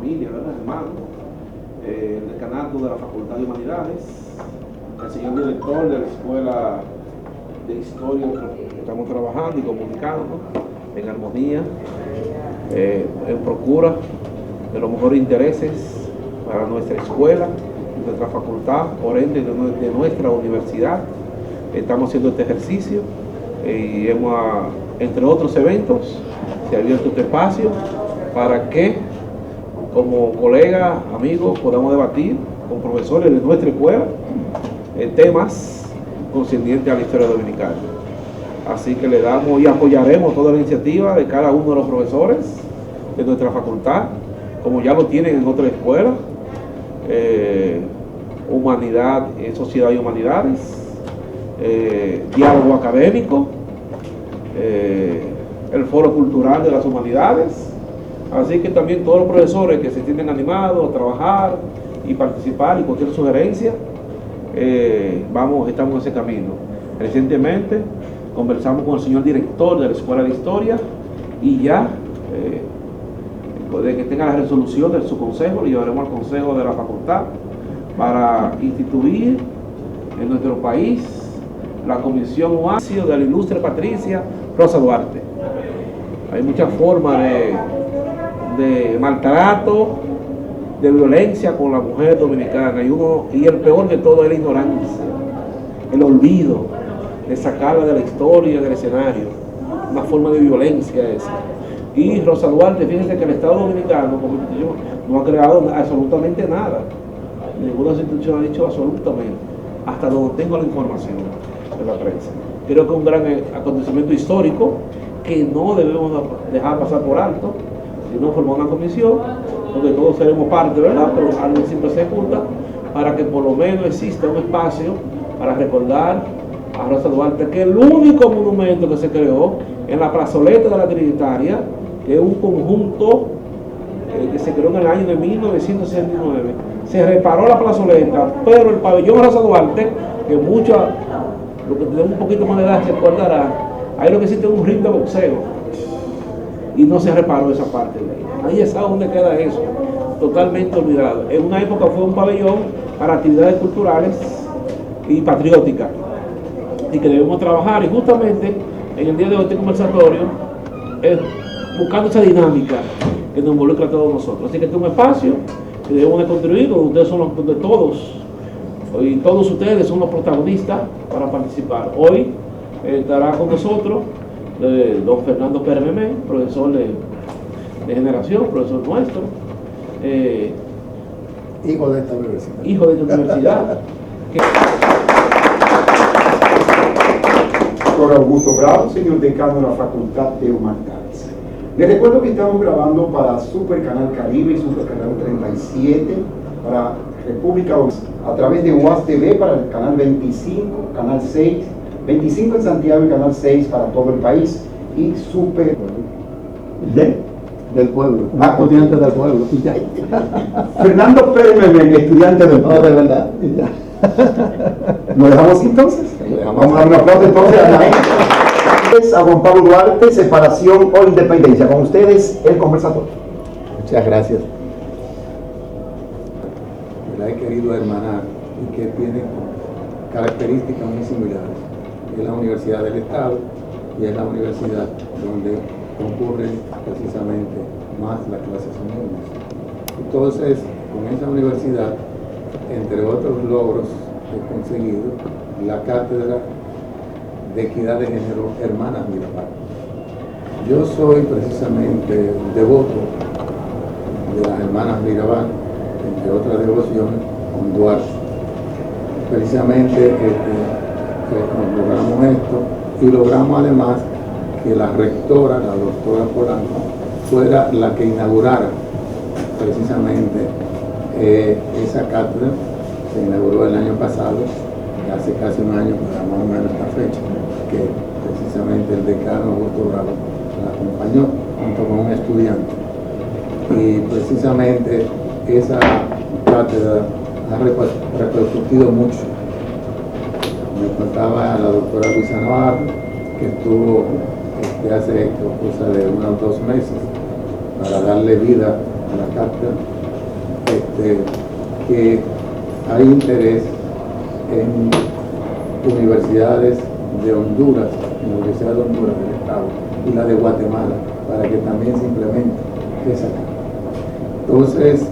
familia, ¿verdad? Hermanos, el decanato de la Facultad de Humanidades, el señor director de la Escuela de Historia, que estamos trabajando y comunicando en armonía, en procura de los mejores intereses para nuestra escuela, nuestra facultad, por ende de nuestra universidad. Estamos haciendo este ejercicio y hemos, entre otros eventos, se ha abierto este espacio para que como colegas, amigos, podamos debatir con profesores de nuestra escuela temas concernientes a la historia dominicana. Así que le damos y apoyaremos toda la iniciativa de cada uno de los profesores de nuestra facultad, como ya lo tienen en otras escuelas, humanidad, sociedad y humanidades, diálogo académico, el foro cultural de las humanidades. Así que también todos los profesores que se sienten animados a trabajar y participar y cualquier sugerencia, estamos en ese camino. Recientemente conversamos con el señor director de la Escuela de Historia y ya de que tenga la resolución de su consejo, lo llevaremos al consejo de la facultad para instituir en nuestro país la comisión oasis de la ilustre Patricia Rosa Duarte. Hay muchas formas de maltrato, de violencia con la mujer dominicana, y el peor de todo es la ignorancia, el olvido de sacarla de la historia, del escenario, una forma de violencia esa. Y Rosa Duarte, fíjense que el Estado Dominicano como institución no ha creado absolutamente nada, ninguna institución ha dicho absolutamente, hasta donde tengo la información de la prensa. Creo que es un gran acontecimiento histórico que no debemos dejar pasar por alto, sino formar una comisión donde todos seremos parte, ¿verdad? Pero algo siempre se junta para que por lo menos exista un espacio para recordar a Rosa Duarte, que el único monumento que se creó en la plazoleta de la Trinitaria, que es un conjunto que se creó en el año de 1969, se reparó la plazoleta, pero el pabellón Rosa Duarte, que muchos, los que tenemos un poquito más de edad se acordarán, ahí lo que existe es un ring de boxeo y no se reparó esa parte de ahí. Ahí es donde queda eso, totalmente olvidado. En una época fue un pabellón para actividades culturales y patrióticas y que debemos trabajar, y justamente en el día de hoy este conversatorio es buscando esa dinámica que nos involucra a todos nosotros. Así que este es un espacio que debemos de construir, donde ustedes son los de todos, y todos ustedes son los protagonistas para participar. Hoy estará con nosotros don Fernando Pérez Memé, profesor de generación, profesor nuestro, hijo de esta universidad. Hijo de esta universidad. Doctor Augusto Bravo, señor decano de la Facultad de Humanidades. Les recuerdo que estamos grabando para Super Canal Caribe y Super Canal 37 para República Dominicana, a través de UAS TV para el canal 25, canal 6, 25 en Santiago y canal 6 para todo el país, y Super del pueblo, estudiante del pueblo. Y ya. Fernando Pérez Memé, estudiante del pueblo. No, de verdad. Y ya. ¿Lo dejamos entonces? Vamos a dar un aplauso entonces a Juan Pablo Duarte, separación o independencia. Con ustedes el conversatorio. Muchas gracias. He querido hermanar y que tienen características muy similares. Es la Universidad del Estado y es la universidad donde concurren precisamente más las clases humanas. Entonces, con esa universidad, entre otros logros, he conseguido la cátedra de Equidad de Género Hermanas Mirabal. Yo soy precisamente un devoto de las Hermanas Mirabal, entre otras devociones, con Duarte. Precisamente logramos esto y logramos además que la rectora, la doctora Polanco, fuera la que inaugurara precisamente esa cátedra. Se inauguró el año pasado, hace casi un año, para más o menos esta fecha, que precisamente el decano Augusto Bravo la acompañó junto con un estudiante. Y precisamente esa cátedra ha repercutido mucho. Me contaba la doctora Luisa Navarro, que estuvo hace cosa de unos 2 meses para darle vida la cátedra, que hay interés en universidades de Honduras, la Universidad de Honduras del Estado y la de Guatemala, para que también se implemente esa cátedra. Entonces,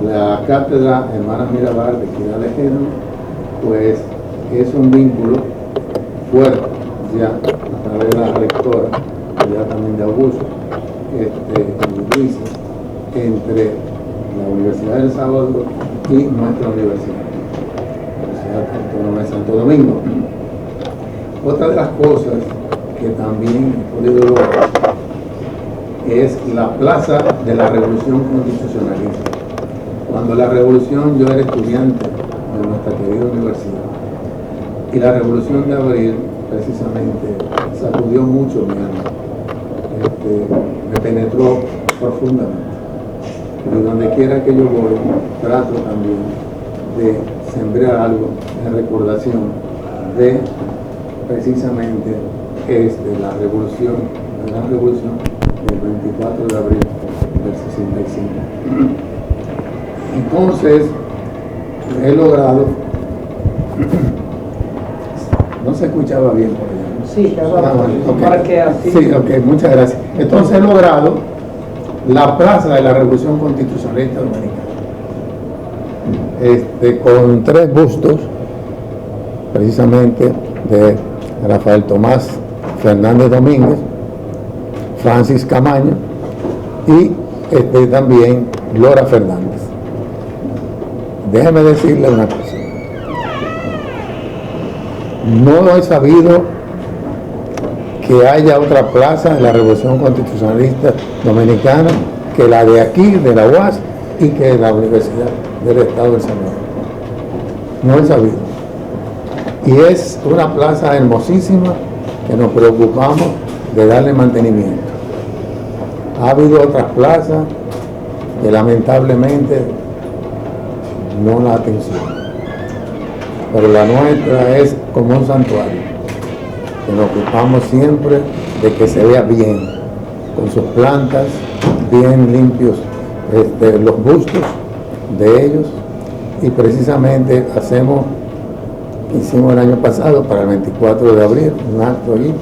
la cátedra Hermanas Mirabal de Equidad de Género, pues es un vínculo fuerte ya a través de la rectora, ya también de Augusto, y Luis, entre la Universidad de El Salvador y nuestra universidad, la Universidad Autónoma de Santo Domingo. Otra de las cosas que también he podido lograr es la plaza de la Revolución Constitucionalista. Cuando la revolución, yo era estudiante de nuestra querida universidad, y la Revolución de Abril precisamente sacudió mucho mi alma, me penetró profundamente. Y donde quiera que yo voy, trato también de sembrar algo en recordación de precisamente la revolución, la gran revolución del 24 de abril del 65. Entonces, he logrado, no se escuchaba bien por allá. Sí, okay. Para que así. Sí, ok, muchas gracias. Entonces he logrado la plaza de la Revolución Constitucionalista Dominicana, con 3 bustos, precisamente de Rafael Tomás Fernández Domínguez, Francis Camaño y también Lora Fernández. Déjeme decirle una cosa. No he sabido que haya otra plaza de la Revolución Constitucionalista Dominicana que la de aquí, de la UAS, y que la Universidad del Estado de El Salvador. No he sabido. Y es una plaza hermosísima que nos preocupamos de darle mantenimiento. Ha habido otras plazas que lamentablemente no la atención. Pero la nuestra es como un santuario, que nos ocupamos siempre de que se vea bien, con sus plantas bien limpios, los bustos de ellos, y precisamente hicimos el año pasado para el 24 de abril un acto allí,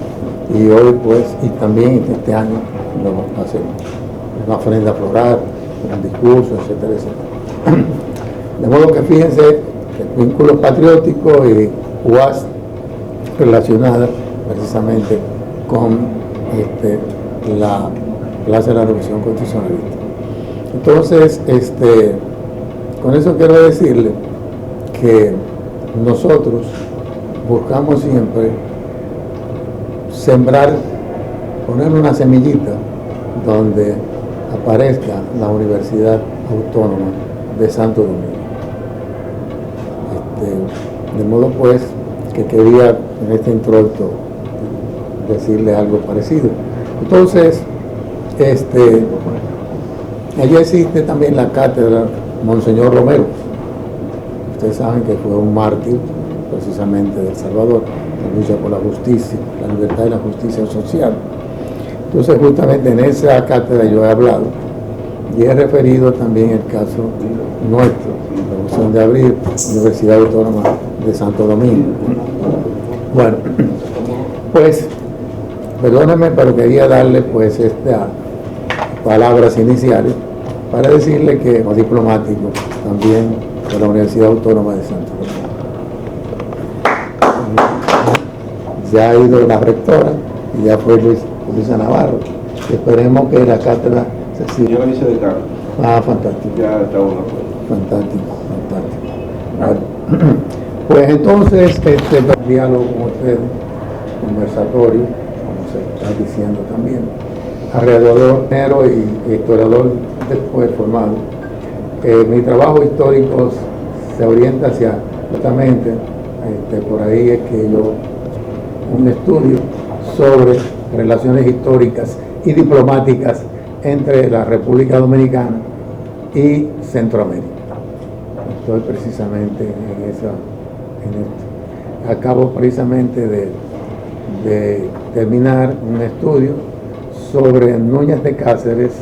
y hoy pues, y también este año lo hacemos, una ofrenda floral, un discurso, etcétera, etcétera. De modo que fíjense, vínculos patrióticos y UAS relacionadas precisamente con la Plaza de la Revolución Constitucionalista. Entonces, con eso quiero decirle que nosotros buscamos siempre sembrar, poner una semillita donde aparezca la Universidad Autónoma de Santo Domingo. De modo pues que quería en este introito decirle algo parecido. Entonces, allí existe también la cátedra Monseñor Romero. Ustedes saben que fue un mártir precisamente de El Salvador, la lucha por la justicia, la libertad y la justicia social. Entonces justamente en esa cátedra yo he hablado y he referido también el caso nuestro, la Revolución de Abril, Universidad Autónoma de Santo Domingo. Bueno, pues perdónenme, pero quería darle pues estas palabras iniciales para decirle que como diplomático también de la Universidad Autónoma de Santo Domingo. Ya ha ido la rectora y ya fue Luisa Navarro. Esperemos que la cátedra se siga. Yo la vicedecana. Ah, fantástico. Ya está una cosa. Fantástico, fantástico. Bueno, pues entonces, diálogo con ustedes, conversatorio, como se está diciendo también, alrededor y historiador después formado. Mi trabajo histórico se orienta hacia, justamente, por ahí es que yo, un estudio sobre relaciones históricas y diplomáticas entre la República Dominicana y Centroamérica. Estoy precisamente en esto. Acabo precisamente de terminar un estudio sobre Núñez de Cáceres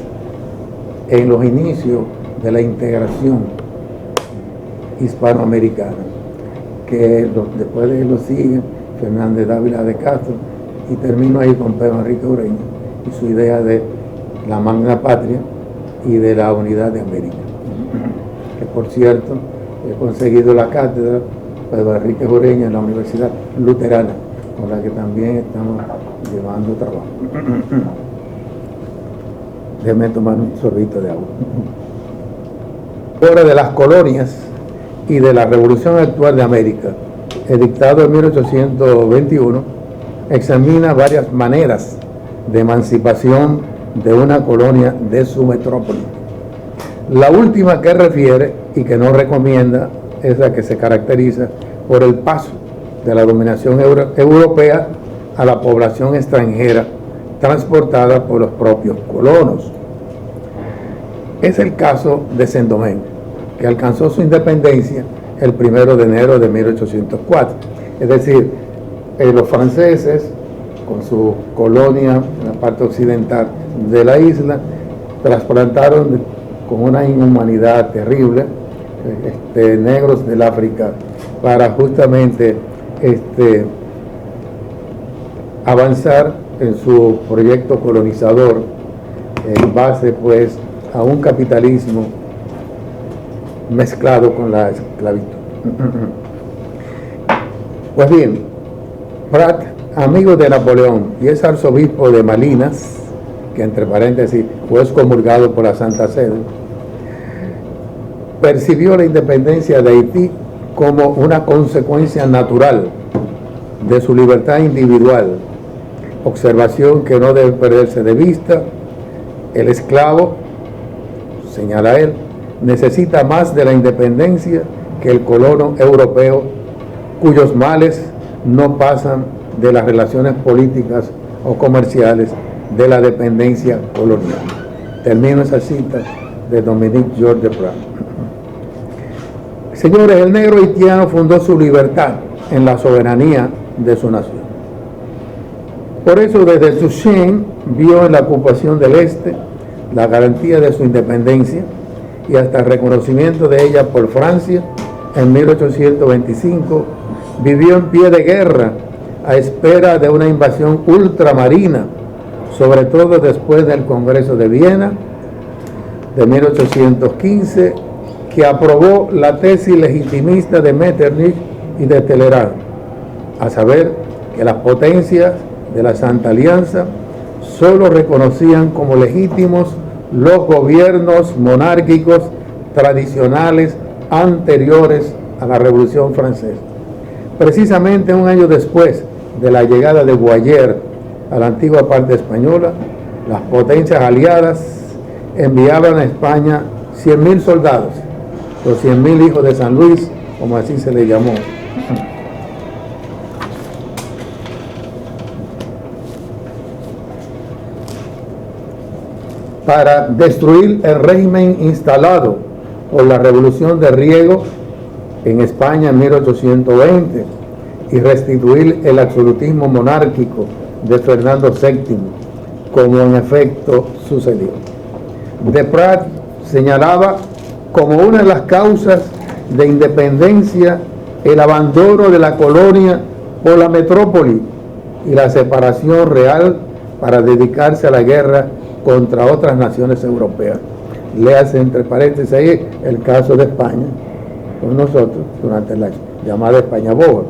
en los inicios de la integración hispanoamericana, que después de él lo siguen Fernández Dávila de Castro, y termino ahí con Pedro Enrique Ureña y su idea de la magna patria y de la unidad de América. Que por cierto, he conseguido la cátedra Pedro Enrique Ureña en la Universidad Luterana, con la que también estamos llevando trabajo. Déjame tomar un sorbito de agua. Obra de las colonias y de la Revolución Actual de América, edictado en 1821, examina varias maneras de emancipación de una colonia de su metrópoli. La última que refiere y que no recomienda es la que se caracteriza por el paso de la dominación europea a la población extranjera transportada por los propios colonos. Es el caso de Saint-Domingue, que alcanzó su independencia el 1 de enero de 1804. Es decir, los franceses, con su colonia en la parte occidental de la isla, trasplantaron con una inhumanidad terrible negros del África para justamente avanzar en su proyecto colonizador en base pues a un capitalismo mezclado con la esclavitud. Pues bien, Prat, amigo de Napoleón y es arzobispo de Malinas, que entre paréntesis fue excomulgado por la Santa Sede, percibió la independencia de Haití como una consecuencia natural de su libertad individual, observación que no debe perderse de vista. El esclavo, señala él, necesita más de la independencia que el colono europeo, cuyos males no pasan de las relaciones políticas o comerciales de la dependencia colonial. Termino esa cita de Dominique Georges de Prat. Señores, el negro haitiano fundó su libertad en la soberanía de su nación. Por eso, desde Toussaint vio en la ocupación del este la garantía de su independencia y hasta el reconocimiento de ella por Francia en 1825, vivió en pie de guerra a espera de una invasión ultramarina, sobre todo después del Congreso de Viena de 1815, que aprobó la tesis legitimista de Metternich y de Talleyrand, a saber que las potencias de la Santa Alianza solo reconocían como legítimos los gobiernos monárquicos tradicionales anteriores a la Revolución Francesa. Precisamente un año después de la llegada de Boyer a la antigua parte española, las potencias aliadas enviaban a España 100.000 soldados, los 100.000 hijos de San Luis, como así se le llamó. Para destruir el régimen instalado por la Revolución de Riego en España en 1820 y restituir el absolutismo monárquico de Fernando VII, como en efecto sucedió. De Prat señalaba como una de las causas de independencia el abandono de la colonia por la metrópoli y la separación real para dedicarse a la guerra contra otras naciones europeas. Léase entre paréntesis ahí el caso de España con nosotros durante la llamada España Boba.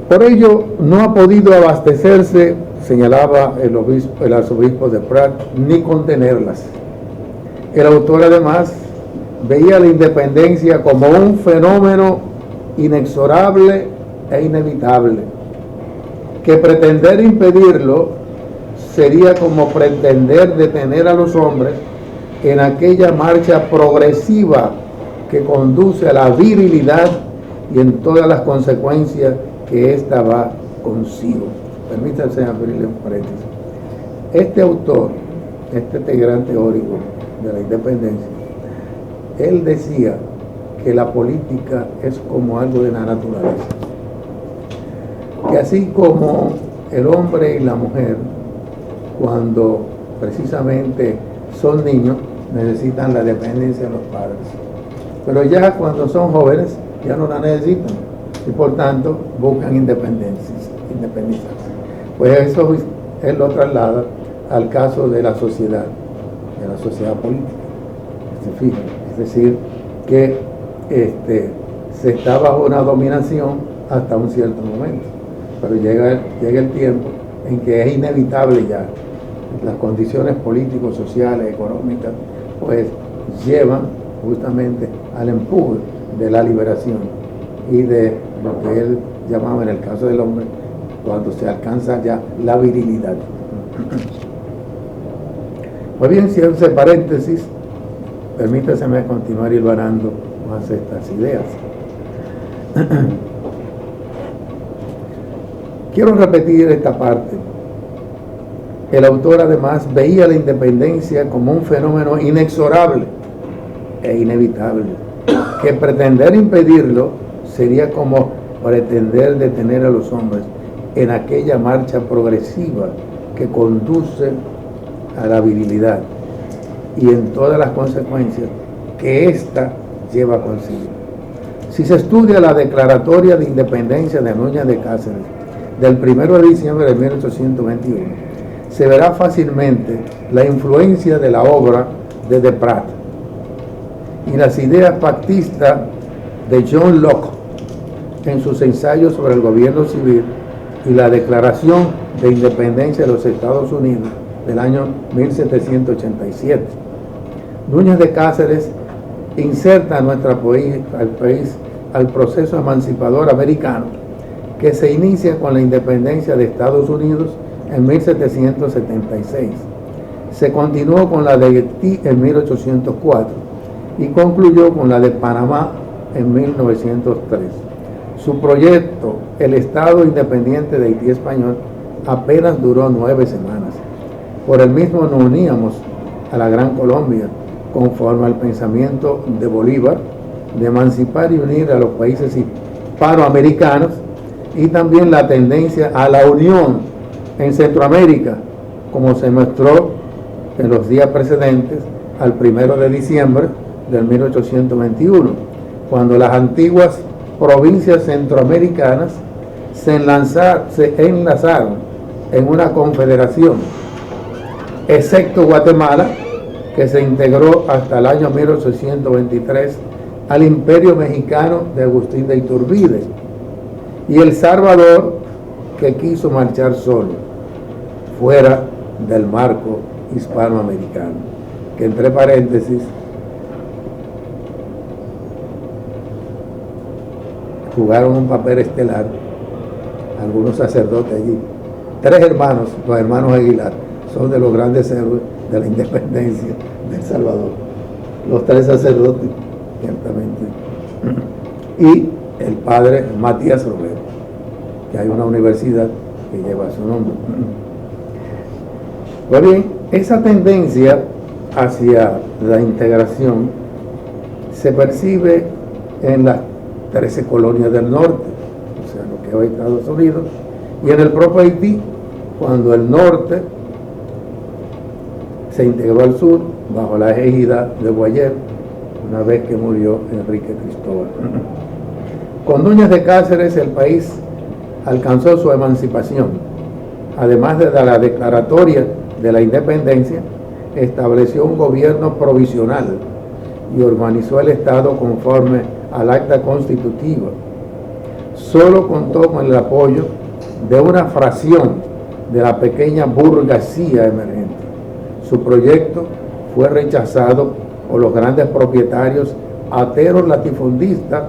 Por ello no ha podido abastecerse, señalaba el arzobispo de Prat, ni contenerlas. El autor además veía la independencia como un fenómeno inexorable e inevitable, que pretender impedirlo sería como pretender detener a los hombres en aquella marcha progresiva que conduce a la virilidad y en todas las consecuencias que ésta va consigo. Permítanme abrirle un paréntesis. Este autor, este gran teórico de la independencia, él decía que la política es como algo de la naturaleza, que así como el hombre y la mujer, cuando precisamente son niños, necesitan la dependencia de los padres. Pero ya cuando son jóvenes, ya no la necesitan y por tanto buscan independizarse. Pues eso él lo traslada al caso de la sociedad política. Se fijan, es decir, que se está bajo una dominación hasta un cierto momento, pero llega el tiempo en que es inevitable ya. Las condiciones políticos, sociales, económicas, pues llevan justamente al empuje de la liberación y de lo que él llamaba en el caso del hombre, cuando se alcanza ya la virilidad. Pues bien, si hace paréntesis, permítaseme continuar hilvanando más estas ideas. Quiero repetir esta parte. El autor además veía la independencia como un fenómeno inexorable e inevitable, que pretender impedirlo sería como pretender detener a los hombres en aquella marcha progresiva que conduce a la virilidad y en todas las consecuencias que ésta lleva consigo. Si se estudia la declaratoria de independencia de Núñez de Cáceres del 1 de diciembre de 1821, se verá fácilmente la influencia de la obra de Desprat y las ideas pactistas de John Locke en sus ensayos sobre el gobierno civil y la Declaración de Independencia de los Estados Unidos del año 1787. Núñez de Cáceres inserta a nuestro país al proceso emancipador americano que se inicia con la independencia de Estados Unidos en 1776. Se continuó con la de Haití en 1804 y concluyó con la de Panamá en 1903. Su proyecto, el Estado Independiente de Haití Español, apenas duró 9 semanas. Por el mismo nos uníamos a la Gran Colombia, conforme al pensamiento de Bolívar, de emancipar y unir a los países hispanoamericanos, y también la tendencia a la unión en Centroamérica, como se mostró en los días precedentes al 1 de diciembre del 1821, cuando las antiguas provincias centroamericanas se enlazaron en una confederación, excepto Guatemala, que se integró hasta el año 1823 al Imperio Mexicano de Agustín de Iturbide, y El Salvador, que quiso marchar solo, fuera del marco hispanoamericano, que entre paréntesis jugaron un papel estelar algunos sacerdotes allí. 3 hermanos, los hermanos Aguilar, son de los grandes héroes de la independencia de El Salvador. Los 3 sacerdotes, ciertamente. Y el padre Matías Romero, que hay una universidad que lleva su nombre. Pues bien, esa tendencia hacia la integración se percibe en las 13 colonias del norte, o sea, lo que hoy es Estados Unidos, y en el propio Haití, cuando el norte se integró al sur bajo la égida de Boyer, una vez que murió Enrique Cristóbal. Con Núñez de Cáceres el país alcanzó su emancipación. Además de la declaratoria de la independencia, estableció un gobierno provisional y organizó el Estado conforme al acta constitutiva. Solo contó con el apoyo de una fracción de la pequeña burguesía emergente. Su proyecto fue rechazado por los grandes propietarios ateros latifundistas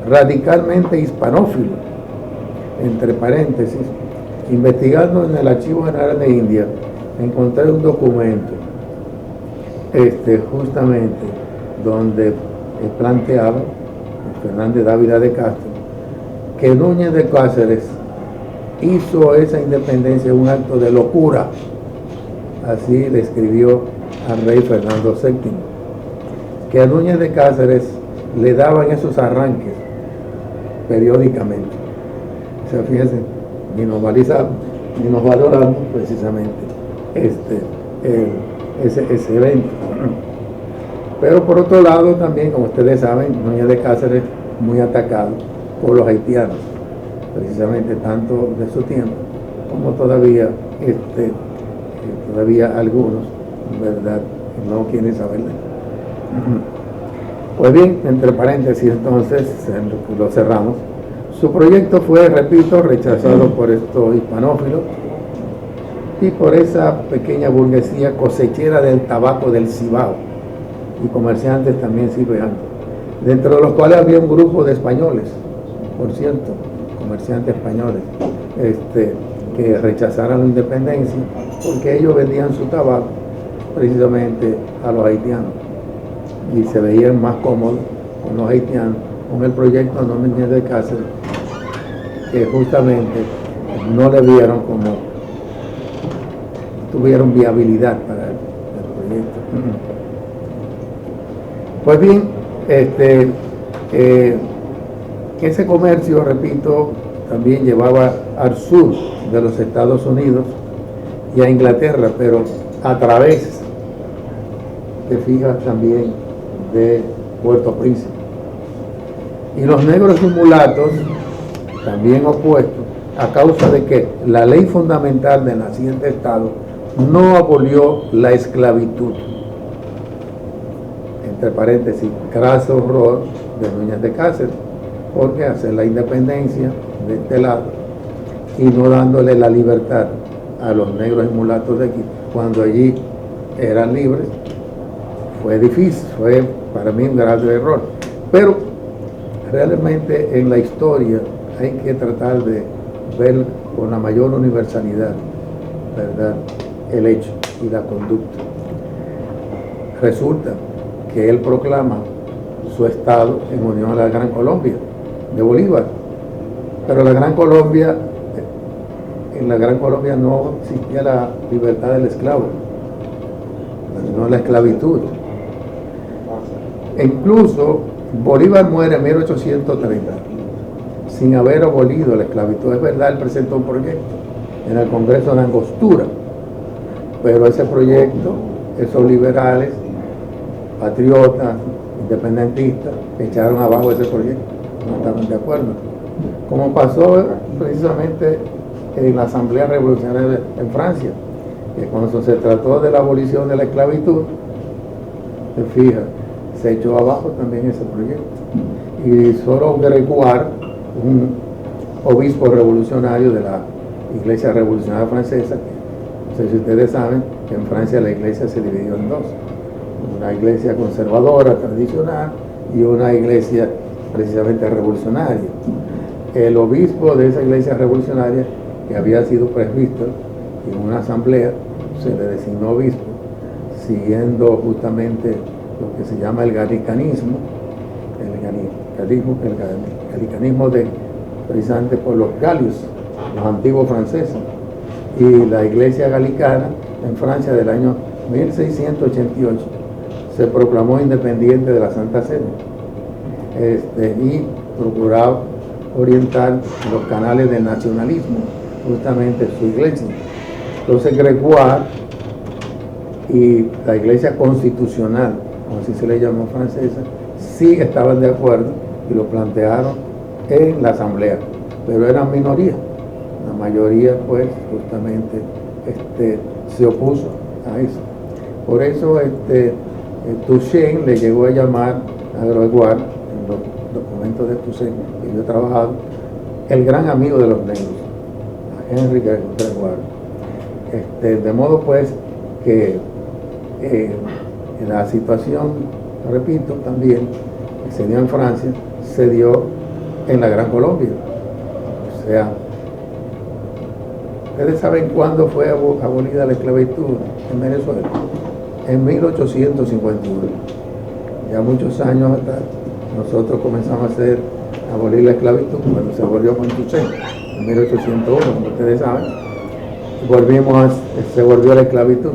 radicalmente hispanófilos. Entre paréntesis, investigando en el Archivo General de India, encontré un documento justamente donde planteaba Fernández Dávila de Castro que Núñez de Cáceres hizo esa independencia un acto de locura. Así le escribió al rey Fernando VII, que a Núñez de Cáceres le daban esos arranques periódicamente. O sea, fíjense, ni nos valoramos precisamente ese evento. Pero por otro lado también, como ustedes saben, Núñez de Cáceres muy atacado por los haitianos, precisamente tanto de su tiempo como todavía algunos, ¿verdad?, no quieren saber de él. Pues bien, entre paréntesis, entonces lo cerramos. Su proyecto fue, repito, rechazado por estos hispanófilos y por esa pequeña burguesía cosechera del tabaco del Cibao y comerciantes también cirujanos, dentro de los cuales había un grupo de españoles, por cierto, comerciantes españoles, que rechazaran la independencia porque ellos vendían su tabaco precisamente a los haitianos y se veían más cómodos con los haitianos con el proyecto Núñez de Cáceres, que justamente no le vieron como tuvieron viabilidad para el proyecto. Pues bien, ese comercio, repito, también llevaba al sur de los Estados Unidos y a Inglaterra, pero a través, te fijas, también de Puerto Príncipe. Y los negros y mulatos, también opuestos, a causa de que la ley fundamental del naciente Estado no abolió la esclavitud. Entre paréntesis, craso horror de Núñez de Cáceres, porque hacer la independencia de este lado y no dándole la libertad a los negros y mulatos de aquí, cuando allí eran libres, fue difícil, fue para mí un grave error. Pero realmente en la historia hay que tratar de ver con la mayor universalidad, ¿verdad?, el hecho y la conducta. Resulta que él proclama su estado en unión a la Gran Colombia de Bolívar, pero en la Gran Colombia no existía la libertad del esclavo, no la esclavitud. E incluso Bolívar muere en 1830 sin haber abolido la esclavitud. Es verdad, él presentó un proyecto en el Congreso de Angostura, pero ese proyecto, esos liberales, patriotas, independentistas, echaron abajo ese proyecto, no estaban de acuerdo. Como pasó precisamente en la Asamblea Revolucionaria en Francia, que cuando se trató de la abolición de la esclavitud, se fija, se echó abajo también ese proyecto. Y solo Gregoire, un obispo revolucionario de la Iglesia Revolucionaria Francesa, no sé si ustedes saben que en Francia la iglesia se dividió en dos: una iglesia conservadora, tradicional, y una iglesia precisamente revolucionaria. El obispo de esa iglesia revolucionaria, que había sido presbítero, en una asamblea se le designó obispo, siguiendo justamente lo que se llama el galicanismo, precisamente por los galios, los antiguos franceses, y la iglesia galicana en Francia del año 1688 se proclamó independiente de la Santa Sede, y procuraba orientar los canales del nacionalismo justamente su iglesia. Entonces Gregoire y la iglesia constitucional, como así se le llamó francesa, sí estaban de acuerdo y lo plantearon en la asamblea, pero eran minoría. La mayoría pues justamente se opuso a eso. Por eso Toussaint le llegó a llamar a Gregoire, en los documentos de Toussaint que yo he trabajado, el gran amigo de los negros, a Henry Gregoire. De modo pues que la situación, repito, también que se dio en Francia, se dio en la Gran Colombia. O sea, ¿ustedes saben cuándo fue abolida la esclavitud en Venezuela? En 1851. Ya muchos años atrás, nosotros comenzamos a abolir la esclavitud cuando se abolió con Toussaint, en 1801, como ustedes saben. Se volvió la esclavitud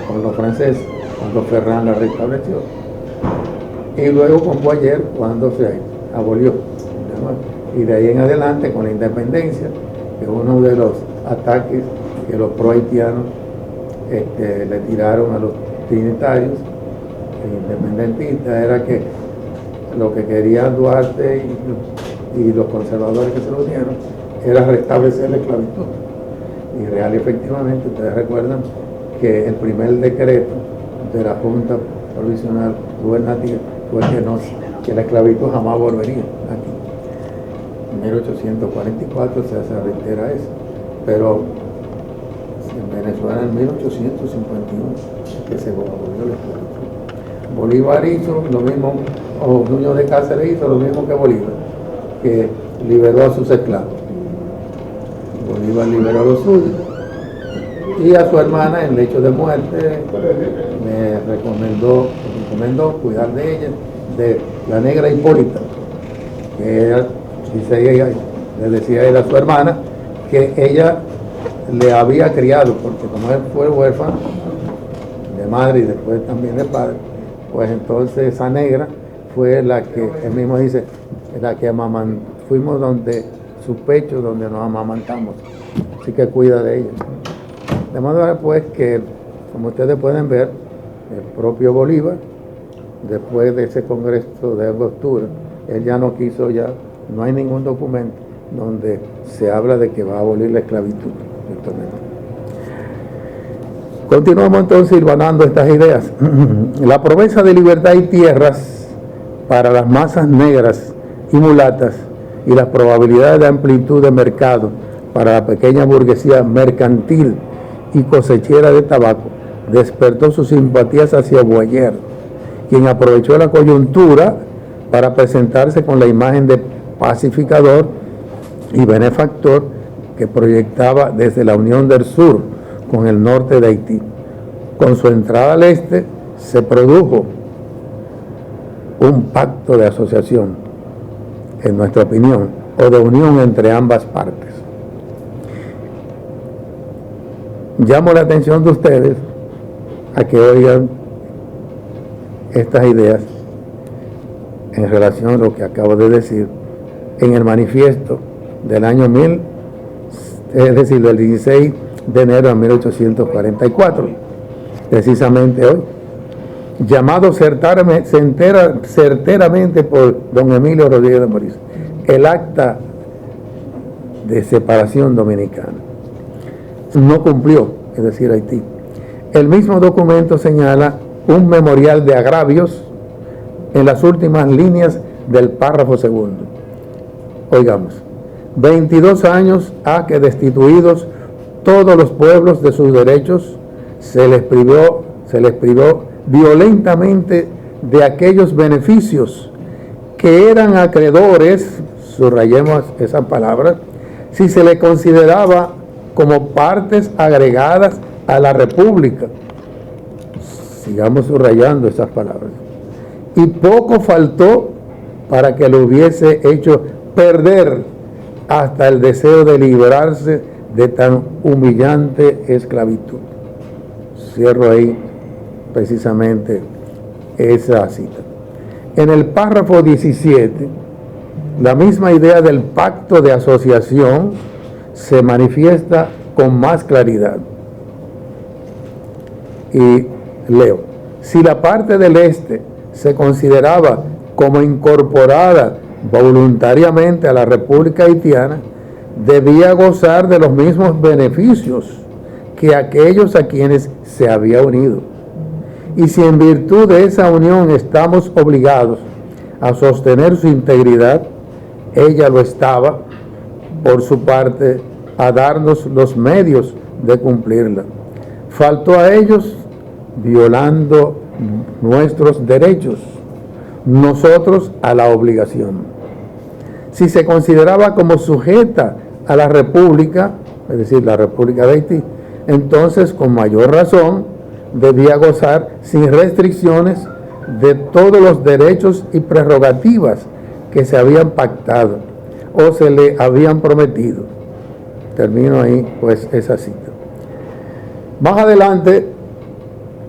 con los franceses, cuando Ferrán la restableció. Y luego con Boyer, cuando se abolió. Y de ahí en adelante, con la independencia, que uno de los ataques que los pro-haitianos le tiraron a los trinitarios independentistas, era que lo que querían Duarte y los conservadores que se lo dieron era restablecer la esclavitud. Y real y efectivamente, ustedes recuerdan que el primer decreto de la Junta Provisional Gubernativa fue que la esclavitud jamás volvería aquí. En 1844 se reitera eso, pero en Venezuela en 1851 que se abolió la esclavitud. Bolívar hizo lo mismo, o Núñez de Cáceres hizo lo mismo que Bolívar, que liberó a sus esclavos. Bolívar liberó a los suyos y a su hermana en lecho de muerte me recomendó cuidar de ella, de la negra Hipólita, que ella, le decía él a su hermana que ella le había criado, porque como él fue huérfano de madre y después también de padre, pues entonces esa negra fue la que, él mismo dice, la que fuimos donde su pecho, donde nos amamantamos, así que cuida de ella. De manera pues que, como ustedes pueden ver, el propio Bolívar, después de ese congreso de Angostura, él ya no quiso, no hay ningún documento donde se habla de que va a abolir la esclavitud. Continuamos entonces hilvanando estas ideas. La promesa de libertad y tierras para las masas negras y mulatas y las probabilidades de amplitud de mercado para la pequeña burguesía mercantil y cosechera de tabaco despertó sus simpatías hacia Boyer, quien aprovechó la coyuntura para presentarse con la imagen de pacificador y benefactor que proyectaba desde la unión del sur con el norte de Haití. Con su entrada al este se produjo un pacto de asociación, en nuestra opinión, o de unión entre ambas partes. Llamo la atención de ustedes a que oigan estas ideas en relación a lo que acabo de decir en el manifiesto del año 1000, es decir, del 16 de enero de 1844, precisamente hoy, llamado certeramente por don Emilio Rodríguez de Moris, el Acta de Separación Dominicana. No cumplió, es decir, Haití. El mismo documento señala un memorial de agravios en las últimas líneas del párrafo segundo. Oigamos: 22 años ha que destituidos todos los pueblos de sus derechos, se les privó violentamente de aquellos beneficios que eran acreedores, subrayemos esa palabra, si se le consideraba como partes agregadas a la República. Sigamos subrayando esas palabras. Y poco faltó para que lo hubiese hecho perder hasta el deseo de librarse de tan humillante esclavitud. Cierro ahí precisamente esa cita. En el párrafo 17, la misma idea del pacto de asociación se manifiesta con más claridad. Y leo: si la parte del este se consideraba como incorporada voluntariamente a la República Haitiana, debía gozar de los mismos beneficios que aquellos a quienes se había unido. Y si en virtud de esa unión estamos obligados a sostener su integridad, ella lo estaba, por su parte, a darnos los medios de cumplirla. Faltó a ellos violando nuestros derechos, nosotros a la obligación. Si se consideraba como sujeta a la República, es decir, la República de Haití, entonces con mayor razón debía gozar sin restricciones de todos los derechos y prerrogativas que se habían pactado o se le habían prometido. Termino ahí pues esa cita. Más adelante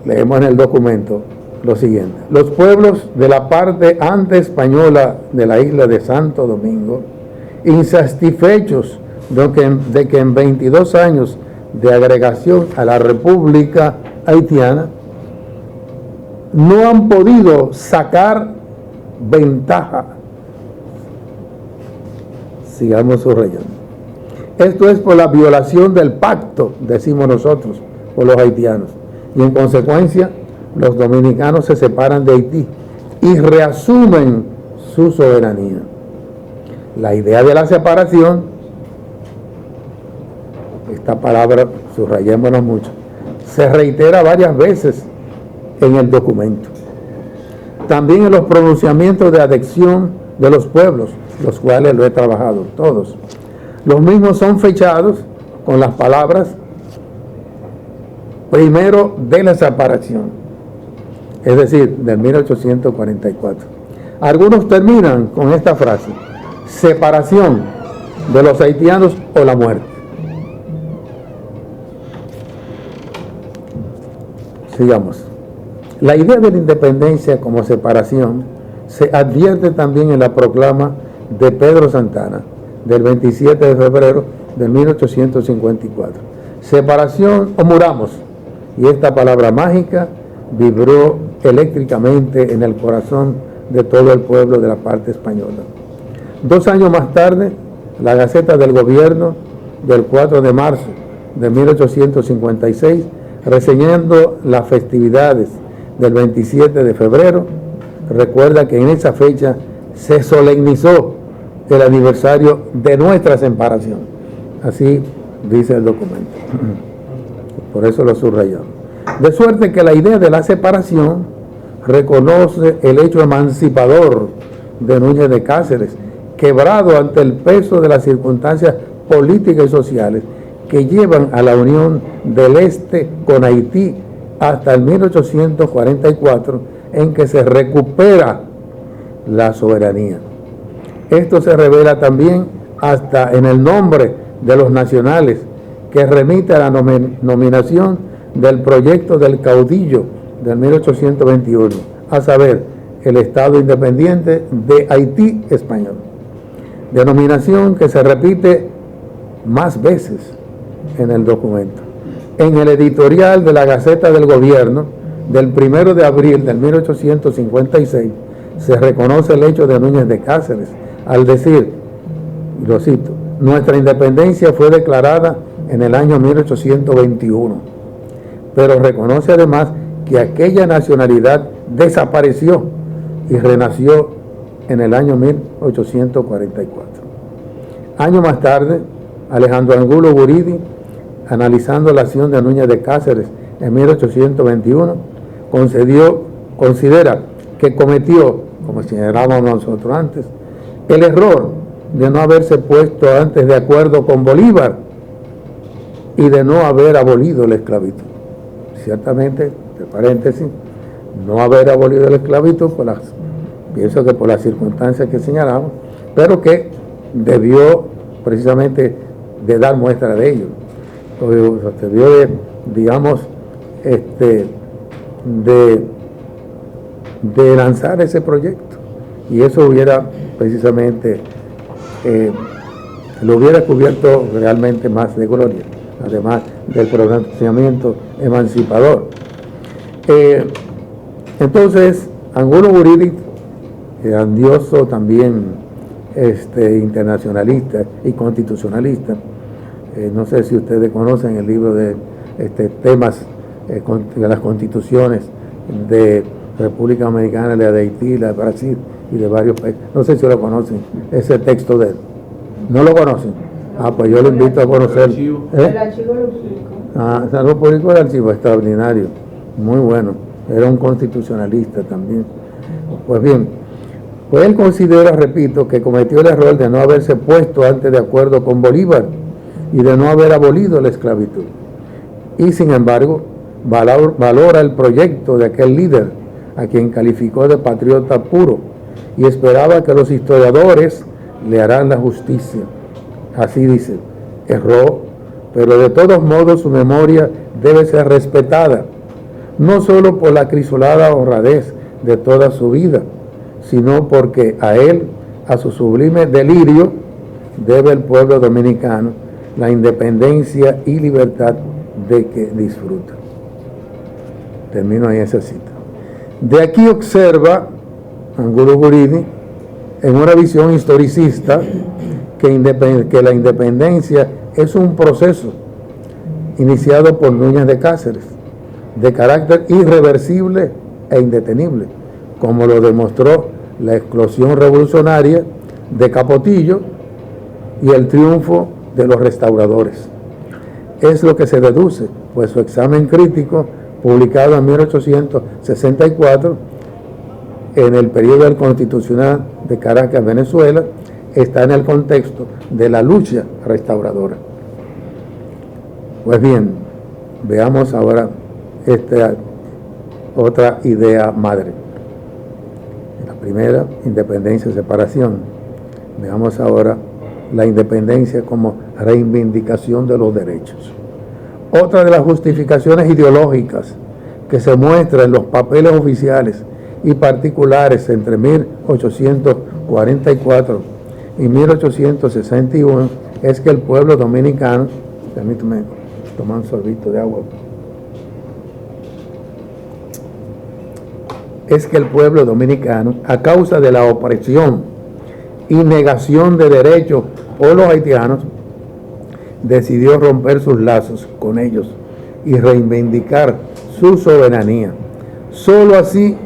leemos en el documento lo siguiente: los pueblos de la parte anteespañola de la isla de Santo Domingo, insatisfechos de que en 22 años de agregación a la República Haitiana, no han podido sacar ventaja. Sigamos subrayando. Esto es por la violación del pacto, decimos nosotros, por los haitianos. Y en consecuencia, los dominicanos se separan de Haití y reasumen su soberanía. La idea de la separación, esta palabra, subrayémonos mucho, se reitera varias veces en el documento. También en los pronunciamientos de adhesión de los pueblos, los cuales lo he trabajado todos. Los mismos son fechados con las palabras primero de la separación, es decir, del 1844. Algunos terminan con esta frase: separación de los haitianos o la muerte. Sigamos. La idea de la independencia como separación se advierte también en la proclama de Pedro Santana del 27 de febrero de 1854. Separación o muramos. Y esta palabra mágica vibró eléctricamente en el corazón de todo el pueblo de la parte española. 2 años más tarde, la Gaceta del Gobierno del 4 de marzo de 1856, reseñando las festividades del 27 de febrero, recuerda que en esa fecha se solemnizó el aniversario de nuestra separación. Así dice el documento. Por eso lo subrayamos. De suerte que la idea de la separación reconoce el hecho emancipador de Núñez de Cáceres, quebrado ante el peso de las circunstancias políticas y sociales que llevan a la unión del Este con Haití hasta el 1844, en que se recupera la soberanía. Esto se revela también hasta en el nombre de los nacionales, que remite a la nominación del proyecto del caudillo del 1821, a saber, el Estado Independiente de Haití Español. Denominación que se repite más veces en el documento. En el editorial de la Gaceta del Gobierno del 1 de abril del 1856 se reconoce el hecho de Núñez de Cáceres al decir, y lo cito: nuestra independencia fue declarada en el año 1821, pero reconoce además que aquella nacionalidad desapareció y renació en el año 1844. Año más tarde, Alejandro Angulo Guridi, analizando la acción de Núñez de Cáceres en 1821, considera que cometió, como señalábamos nosotros antes, el error de no haberse puesto antes de acuerdo con Bolívar y de no haber abolido la esclavitud. Ciertamente, de paréntesis, no haber abolido la esclavitud, pienso que por las circunstancias que señalamos, pero que debió precisamente de dar muestra de ello. Debió de, digamos, de lanzar ese proyecto, y eso hubiera precisamente lo hubiera cubierto realmente más de gloria, además del pronunciamiento emancipador. Entonces, Angulo Guridi, grandioso también internacionalista y constitucionalista, no sé si ustedes conocen el libro de temas de las constituciones de República Dominicana, la de Haití, la de Brasil y de varios países. No sé si lo conocen, ese texto de él. ¿No lo conocen? Pues yo lo invito a conocer. El archivo lo publicó. Salud Público del Archivo, extraordinario, muy bueno. Era un constitucionalista también. Pues bien, pues él considera, repito, que cometió el error de no haberse puesto antes de acuerdo con Bolívar y de no haber abolido la esclavitud. Y sin embargo, valora el proyecto de aquel líder, a quien calificó de patriota puro, y esperaba que los historiadores le harán la justicia. Así dice: erró, pero de todos modos su memoria debe ser respetada, no solo por la acrisolada honradez de toda su vida, sino porque a él, a su sublime delirio, debe el pueblo dominicano la independencia y libertad de que disfrutan. Termino ahí esa cita. De aquí observa Angulo Guridi, en una visión historicista, que la independencia es un proceso iniciado por Núñez de Cáceres, de carácter irreversible e indetenible, como lo demostró la explosión revolucionaria de Capotillo y el triunfo de los restauradores. Es lo que se deduce, pues su examen crítico, publicado en 1864, en el periodo del Constitucional de Caracas, Venezuela, está en el contexto de la lucha restauradora. Pues bien, veamos ahora esta otra idea madre. La primera, independencia y separación. Veamos ahora la independencia como reivindicación de los derechos. Otra de las justificaciones ideológicas que se muestra en los papeles oficiales y particulares entre 1844 y 1861 es que el pueblo dominicano, permítame tomar un sorbito de agua, es que el pueblo dominicano, a causa de la opresión y negación de derechos por los haitianos, decidió romper sus lazos con ellos y reivindicar su soberanía. Solo así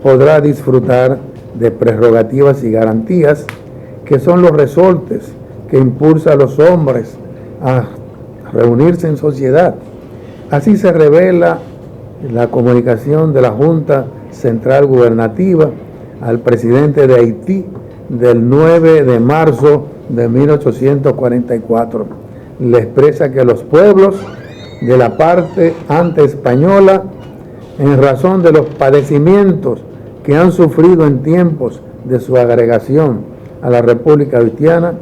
podrá disfrutar de prerrogativas y garantías que son los resortes que impulsa a los hombres a reunirse en sociedad. Así se revela la comunicación de la Junta Central Gubernativa al presidente de Haití del 9 de marzo de 1844. Le expresa que los pueblos de la parte anteespañola, en razón de los padecimientos que han sufrido en tiempos de su agregación a la República Haitiana,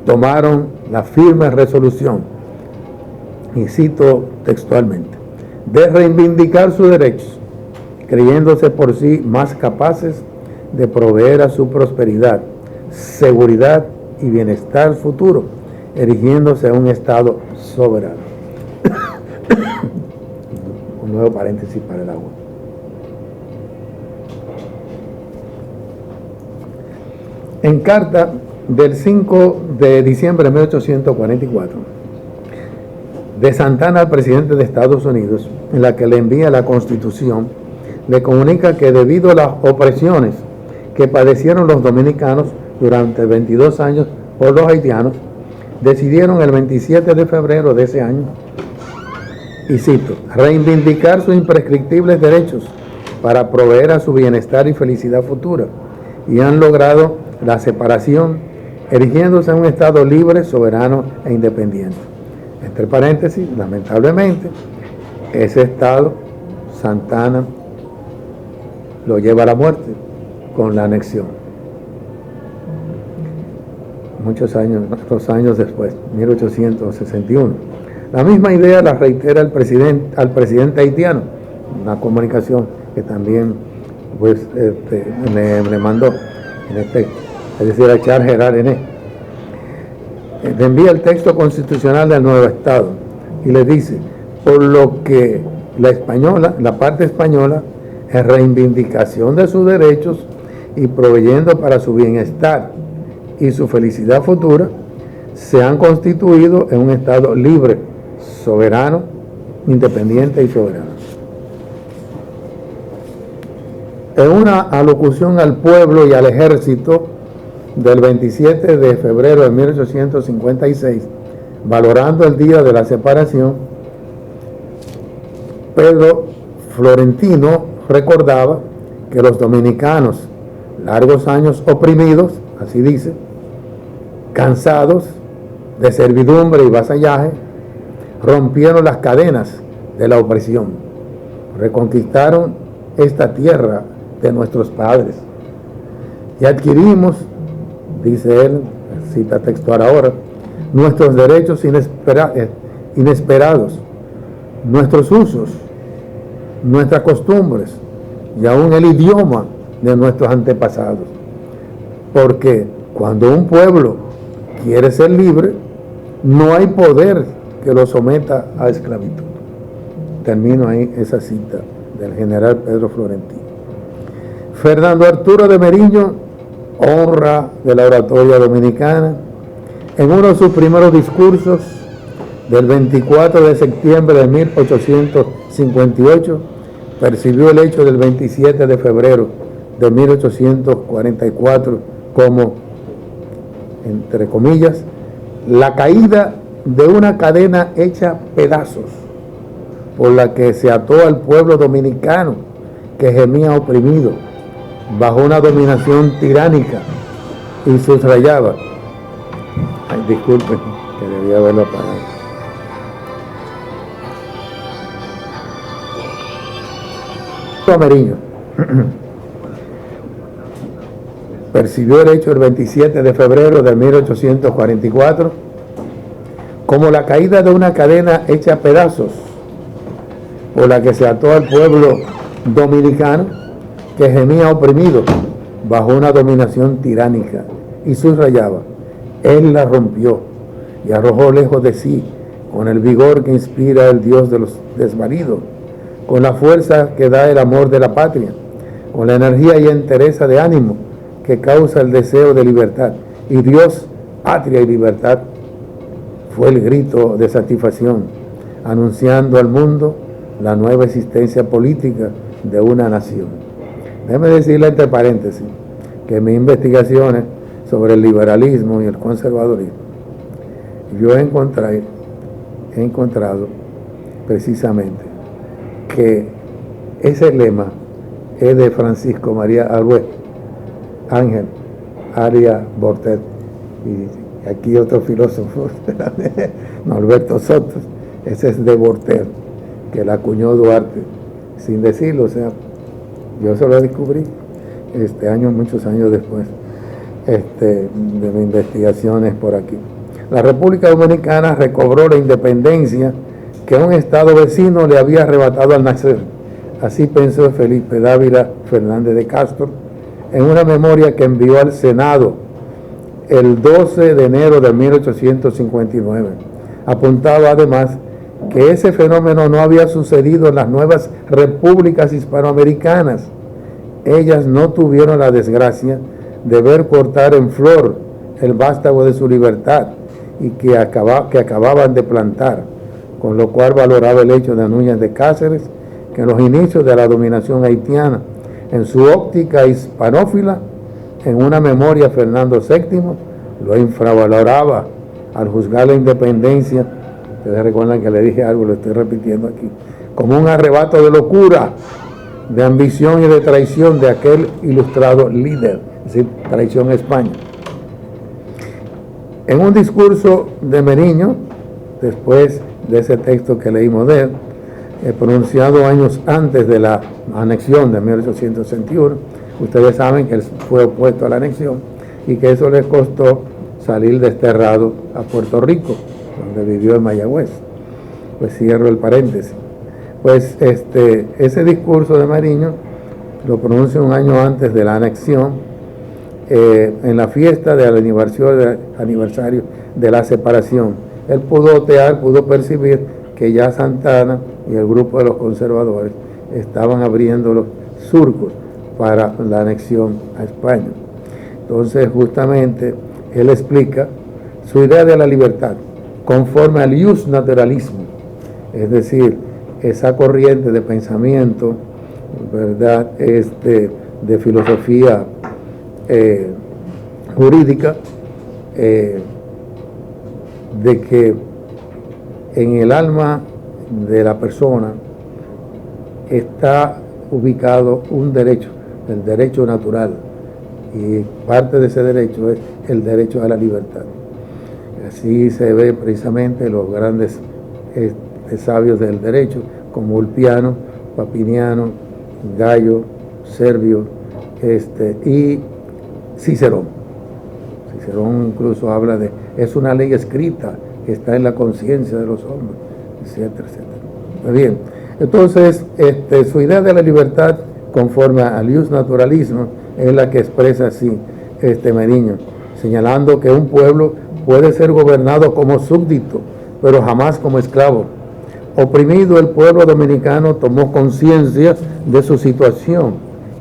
tomaron la firme resolución, y cito textualmente, de reivindicar sus derechos, creyéndose por sí más capaces de proveer a su prosperidad, seguridad y bienestar futuro, erigiéndose a un Estado soberano. Un nuevo paréntesis para el agua. En carta del 5 de diciembre de 1844, de Santana al presidente de Estados Unidos, en la que le envía la Constitución, le comunica que debido a las opresiones que padecieron los dominicanos durante 22 años por los haitianos, decidieron el 27 de febrero de ese año, y cito, reivindicar sus imprescriptibles derechos para proveer a su bienestar y felicidad futura, y han logrado la separación, erigiéndose en un Estado libre, soberano e independiente. Entre paréntesis, lamentablemente, ese Estado, Santana, lo lleva a la muerte con la anexión. Muchos años, otros años después, 1861. La misma idea la reitera al presidente haitiano, una comunicación que también pues, me mandó, es decir, a Charles Gerard René. Le envía el texto constitucional del nuevo Estado y le dice, por lo que la parte española, en reivindicación de sus derechos y proveyendo para su bienestar y su felicidad futura, se han constituido en un Estado libre, soberano, independiente y soberano. En una alocución al pueblo y al ejército del 27 de febrero de 1856, valorando el día de la separación, Pedro Florentino recordaba que los dominicanos, largos años oprimidos, así dice, cansados de servidumbre y vasallaje, rompieron las cadenas de la opresión, reconquistaron esta tierra de nuestros padres y adquirimos, dice él, cita textual ahora, nuestros derechos inesperados, nuestros usos, nuestras costumbres y aún el idioma de nuestros antepasados. Porque cuando un pueblo quiere ser libre, no hay poder que lo someta a esclavitud. Termino ahí esa cita del general Pedro Florentino. Fernando Arturo de Meriño, honra de la oratoria dominicana, en uno de sus primeros discursos del 24 de septiembre de 1858, percibió el hecho del 27 de febrero de 1844 como, entre comillas, la caída de una cadena hecha pedazos por la que se ató al pueblo dominicano que gemía oprimido bajo una dominación tiránica, y subrayaba, ay, disculpen, que debía haberlo apagado. Meriño percibió el hecho el 27 de febrero de 1844 como la caída de una cadena hecha pedazos por la que se ató al pueblo dominicano que gemía oprimido bajo una dominación tiránica, y subrayaba, él la rompió y arrojó lejos de sí con el vigor que inspira el Dios de los desvalidos, con la fuerza que da el amor de la patria, con la energía y entereza de ánimo que causa el deseo de libertad. Y Dios, patria y libertad, fue el grito de satisfacción, anunciando al mundo la nueva existencia política de una nación. Déjeme decirle entre paréntesis que mis investigaciones sobre el liberalismo y el conservadurismo, yo he encontrado precisamente que ese lema es de Francisco María Ángel Arias Bortet, y aquí otro filósofo, Norberto Soto, ese es de Voltaire, que la acuñó Duarte, sin decirlo, o sea, yo se lo descubrí muchos años después de mis investigaciones por aquí. La República Dominicana recobró la independencia que un estado vecino le había arrebatado al nacer. Así pensó Felipe Dávila Fernández de Castro en una memoria que envió al Senado el 12 de enero de 1859. Apuntaba además que ese fenómeno no había sucedido en las nuevas repúblicas hispanoamericanas. Ellas no tuvieron la desgracia de ver cortar en flor el vástago de su libertad y que acababan de plantar, con lo cual valoraba el hecho de Núñez de Cáceres, que en los inicios de la dominación haitiana, en su óptica hispanófila, en una memoria Fernando VII lo infravaloraba al juzgar la independencia. Ustedes recuerdan que le dije algo, lo estoy repitiendo aquí, como un arrebato de locura, de ambición y de traición de aquel ilustrado líder, es decir, traición a España. En un discurso de Meriño, después de ese texto que leímos de él, pronunciado años antes de la anexión de 1861, ustedes saben que él fue opuesto a la anexión y que eso le costó salir desterrado a Puerto Rico, donde vivió en Mayagüez. Pues cierro el paréntesis. Pues ese discurso de Meriño lo pronuncia un año antes de la anexión, en la fiesta del aniversario de la separación. Él pudo percibir que ya Santana y el grupo de los conservadores estaban abriendo los surcos para la anexión a España. Entonces, justamente, él explica su idea de la libertad conforme al justnaturalismo, es decir, esa corriente de pensamiento, ¿verdad?, de filosofía jurídica, de que en el alma de la persona está ubicado un derecho, el derecho natural, y parte de ese derecho es el derecho a la libertad. Así se ve precisamente los grandes sabios del derecho, como Ulpiano, Papiniano, Gallo, Servio, y Cicerón. Cicerón incluso habla de, es una ley escrita que está en la conciencia de los hombres, etcétera, etcétera. Muy bien, entonces su idea de la libertad conforme al justnaturalismo es la que expresa así Meriño, señalando que un pueblo puede ser gobernado como súbdito pero jamás como esclavo. Oprimido, el pueblo dominicano tomó conciencia de su situación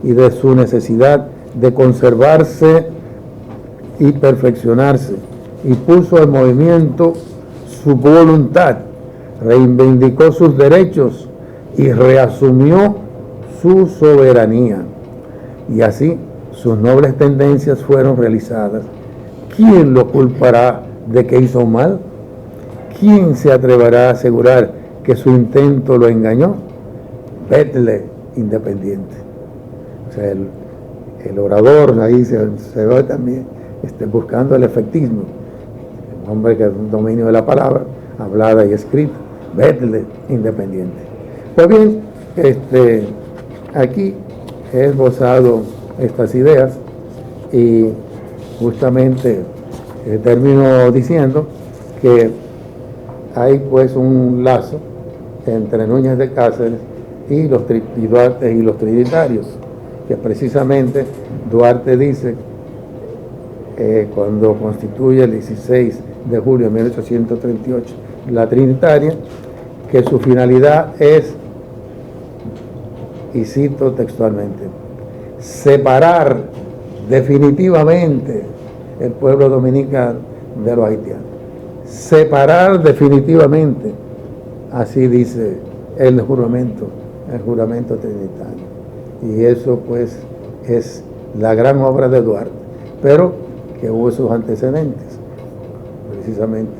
y de su necesidad de conservarse y perfeccionarse, y puso en movimiento su voluntad, reivindicó sus derechos y reasumió su soberanía. Y así sus nobles tendencias fueron realizadas. ¿Quién lo culpará de que hizo mal? ¿Quién se atreverá a asegurar que su intento lo engañó? Vedle independiente. O sea, el orador ahí se ve también buscando el efectismo. Un hombre que es un dominio de la palabra, hablada y escrita. Vedle independiente. Pues bien, aquí he esbozado estas ideas y justamente termino diciendo que hay pues un lazo entre Núñez de Cáceres y Duarte y los trinitarios, que precisamente Duarte dice cuando constituye el 16 de julio de 1838 la Trinitaria, que su finalidad es, y cito textualmente, separar definitivamente el pueblo dominicano de los haitianos. Separar definitivamente, así dice el juramento trinitario. Y eso pues es la gran obra de Duarte, pero que hubo sus antecedentes, precisamente.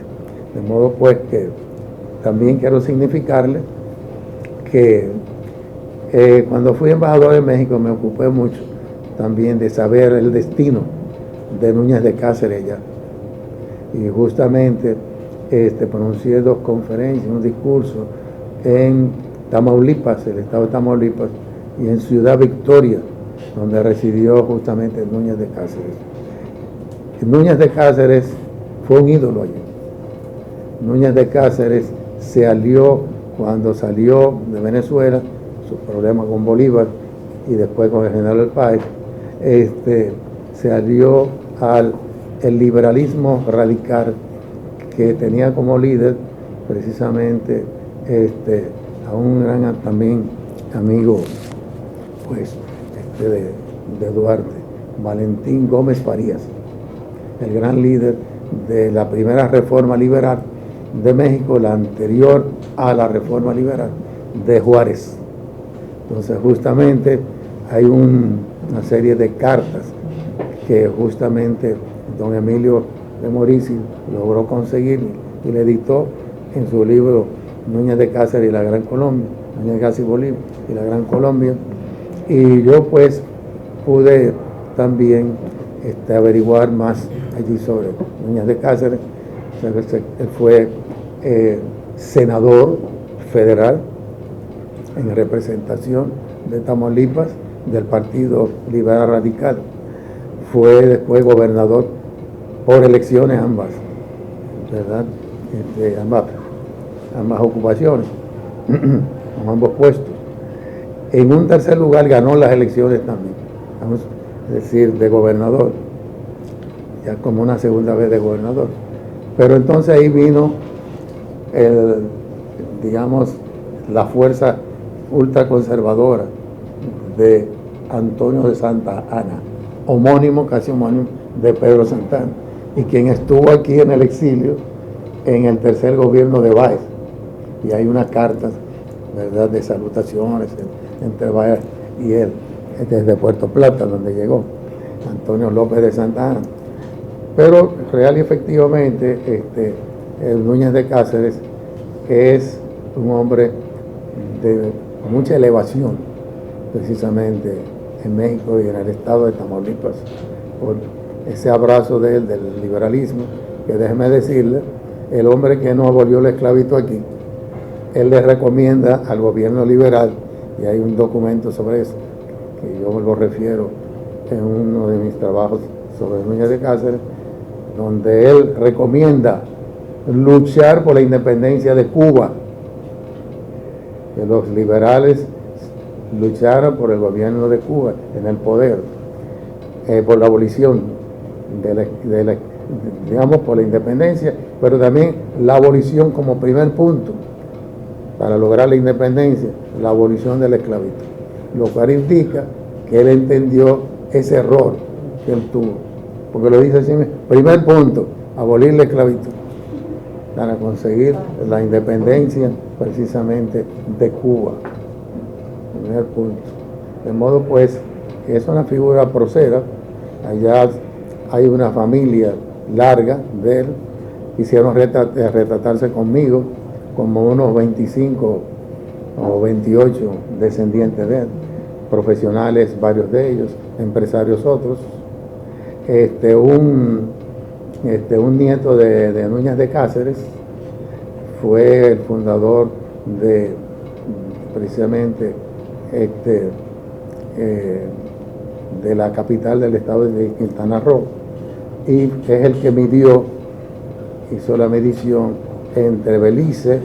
De modo pues que también quiero significarle que cuando fui embajador en México me ocupé mucho también de saber el destino de Núñez de Cáceres ya. Y justamente pronuncié 2 conferencias, un discurso en Tamaulipas, el estado de Tamaulipas, y en Ciudad Victoria, donde residió justamente Núñez de Cáceres. Núñez de Cáceres fue un ídolo allí. Núñez de Cáceres se alió cuando salió de Venezuela, sus problemas con Bolívar y después con el general Páez, se alió al liberalismo radical que tenía como líder precisamente a un gran también amigo pues de Duarte, Valentín Gómez Farías, el gran líder de la primera reforma liberal de México, la anterior a la reforma liberal de Juárez. Entonces justamente hay una serie de cartas que justamente don Emilio de Morici logró conseguir y le editó en su libro Núñez de Cáceres y la Gran Colombia, Núñez de Cáceres y Bolívar y la Gran Colombia. Y yo pues pude también averiguar más allí sobre Núñez de Cáceres. Él fue senador federal en representación de Tamaulipas del Partido Liberal Radical. Fue después gobernador por elecciones ambas, ¿verdad? Ambas ocupaciones, con ambos puestos. En un tercer lugar ganó las elecciones también, vamos a decir, de gobernador, ya como una segunda vez de gobernador. Pero entonces ahí vino la fuerza ultraconservadora de Antonio de Santa Anna, casi homónimo de Pedro Santana, y quien estuvo aquí en el exilio en el tercer gobierno de Báez. Y hay unas cartas, ¿verdad?, de salutaciones entre Báez y él, desde Puerto Plata, donde llegó Antonio López de Santa Anna. Pero real y efectivamente, el Núñez de Cáceres es un hombre de mucha elevación, precisamente en México y en el estado de Tamaulipas, por ese abrazo de él, del liberalismo, que déjeme decirle, el hombre que no abolió la esclavitud aquí, él le recomienda al gobierno liberal, y hay un documento sobre eso, que yo lo refiero en uno de mis trabajos sobre Núñez de Cáceres, donde él recomienda luchar por la independencia de Cuba, que los liberales lucharon por el gobierno de Cuba en el poder, por la abolición digamos, por la independencia, pero también la abolición como primer punto para lograr la independencia, la abolición de la esclavitud, lo cual indica que él entendió ese error que él tuvo, porque lo dice así, primer punto, abolir la esclavitud para conseguir la independencia precisamente de Cuba, primer punto. De modo pues que es una figura próspera. Allá hay una familia larga de él, quisieron retratarse conmigo como unos 25 o 28 descendientes de él, profesionales varios de ellos, empresarios otros. Un nieto de Núñez de Cáceres fue el fundador de precisamente de la capital del estado de Quintana Roo, y es el que hizo la medición entre Belice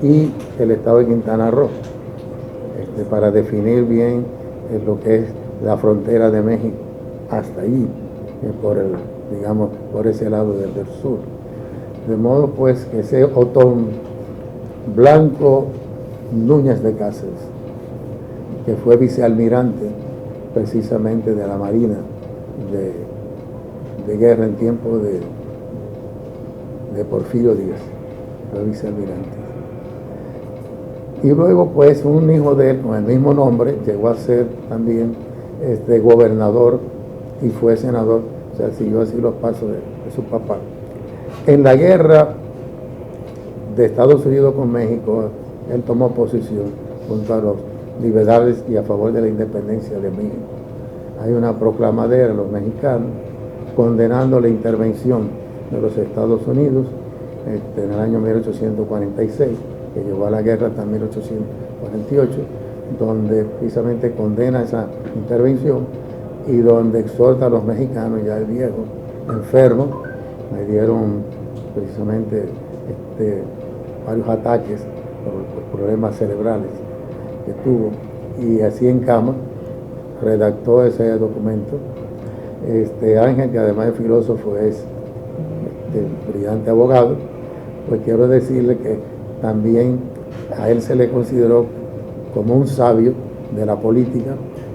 y el estado de Quintana Roo, para definir bien lo que es la frontera de México hasta allí, por ese lado del sur. De modo pues que ese Otón Blanco Núñez de Cáceres, que fue vicealmirante precisamente de la Marina de guerra en tiempo de Porfirio Díaz, fue vicealmirante. Y luego pues un hijo de él con el mismo nombre llegó a ser también gobernador y fue senador, o sea, siguió así los pasos de su papá. En la guerra de Estados Unidos con México, él tomó posición junto a los liberales y a favor de la independencia de México. Hay una proclamadera de los mexicanos condenando la intervención de los Estados Unidos en el año 1846, que llevó a la guerra hasta 1848, donde precisamente condena esa intervención y donde exhorta a los mexicanos, ya viejos, enfermos, me dieron precisamente varios ataques por problemas cerebrales que tuvo, y así en cama redactó ese documento. Ángel, que además de filósofo es brillante abogado, pues quiero decirle que también a él se le consideró como un sabio de la política,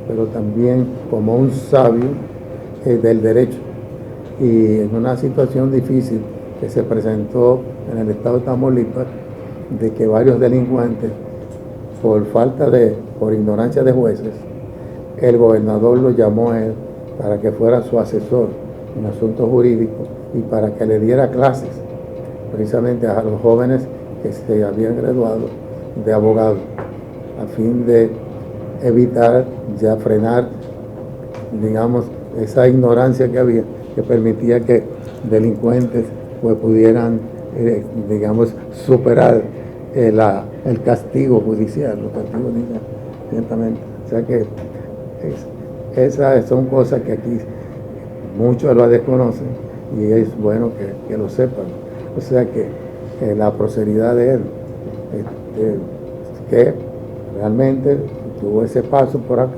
pero también como un sabio del derecho. Y en una situación difícil que se presentó en el estado de Tamaulipas, de que varios delincuentes, por ignorancia de jueces, el gobernador lo llamó a él para que fuera su asesor en asuntos jurídicos y para que le diera clases precisamente a los jóvenes que se habían graduado de abogados, a fin de evitar, ya frenar, digamos, esa ignorancia que había, que permitía que delincuentes pues pudieran, digamos, superar el castigo judicial, los castigos judiciales, ciertamente. O sea que esas son cosas que aquí muchos lo desconocen y es bueno que lo sepan. O sea que la prosperidad de él, que realmente tuvo ese paso por acá,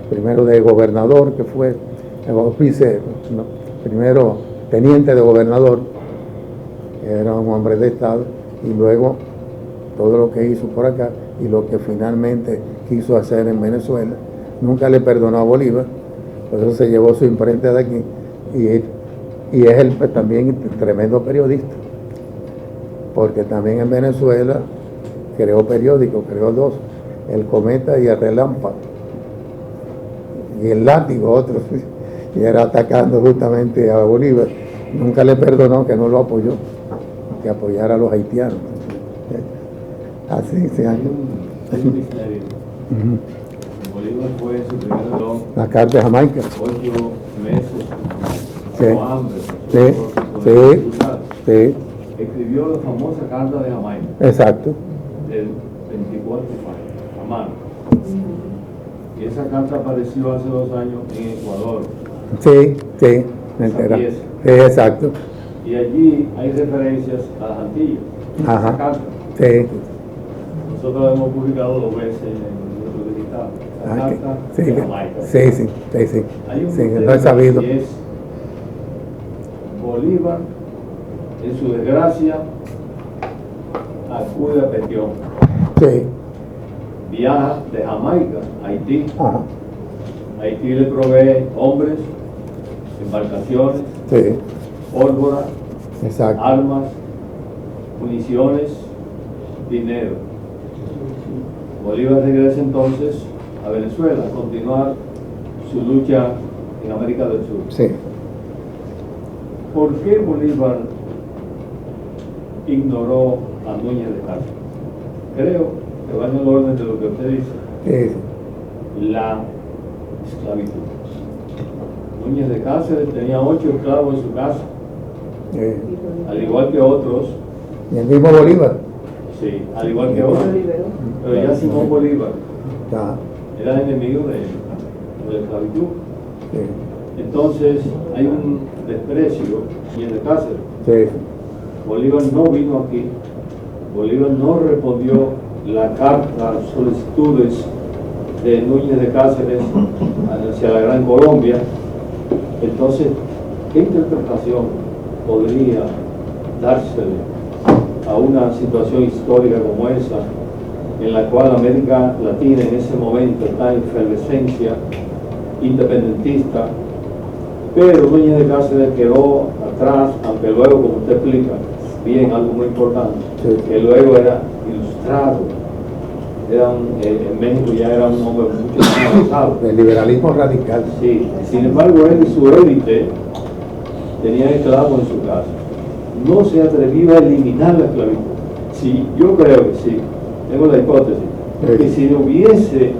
primero de gobernador, que fue primero teniente de gobernador, era un hombre de Estado, y luego todo lo que hizo por acá y lo que finalmente quiso hacer en Venezuela. Nunca le perdonó a Bolívar, por eso se llevó su imprenta de aquí, y es él también tremendo periodista, porque también en Venezuela creó periódicos, creó dos, El Cometa y El Relámpago, y El Látigo, otro, y era atacando justamente a Bolívar. Nunca le perdonó, que no lo apoyó, que apoyara a los haitianos. Así se ha. Hay un misterio. Bolívar fue su primer La carta de Jamaica. 8 meses Sí. con hambre. Sí. Escribió la famosa carta de Jamaica Exacto. del 24 de mayo, a mano. Y esa carta apareció hace 2 años en Ecuador. Sí, me entera. pieza. Sí, exacto. Y allí hay referencias a las Antillas. Ajá. Esa carta. Sí. Nosotros la hemos publicado 2 veces en el libro digital. La carta Sí, de Jamaica. sí. Hay un Sí, misterio lo he sabido. y es Bolívar, en su desgracia, acude a Petión. Sí. Viaja de Jamaica a Haití. Ajá. Haití le provee hombres, embarcaciones, Sí. pólvora, Exacto. armas, municiones, dinero. Bolívar regresa entonces a Venezuela a continuar su lucha en América del Sur. Sí. ¿Por qué Bolívar ignoró a Núñez de Cáceres? Creo que va en el orden de lo que usted dice. Sí. La esclavitud. Núñez de Cáceres tenía 8 esclavos en su casa, al igual que otros, Y el mismo Bolívar. sí, al igual que otros, pero ya Simón Bolívar Ya. era enemigo de la esclavitud. Sí. Entonces hay un desprecio Núñez de Cáceres. Sí. Bolívar no vino aquí, Bolívar no respondió la carta, las solicitudes de Núñez de Cáceres hacia la Gran Colombia. Entonces, ¿qué interpretación podría dársele a una situación histórica como esa, en la cual América Latina en ese momento está en efervescencia independentista, pero Núñez de Cáceres quedó atrás, aunque luego, como usted explica bien, algo muy importante, Sí. que luego era ilustrado, en México ya era un hombre mucho más avanzado. El liberalismo radical. Sí, sin embargo, él y su élite tenían esclavos en su casa. No se atrevió a eliminar la esclavitud. Sí, yo creo que sí, tengo la hipótesis, que si hubiese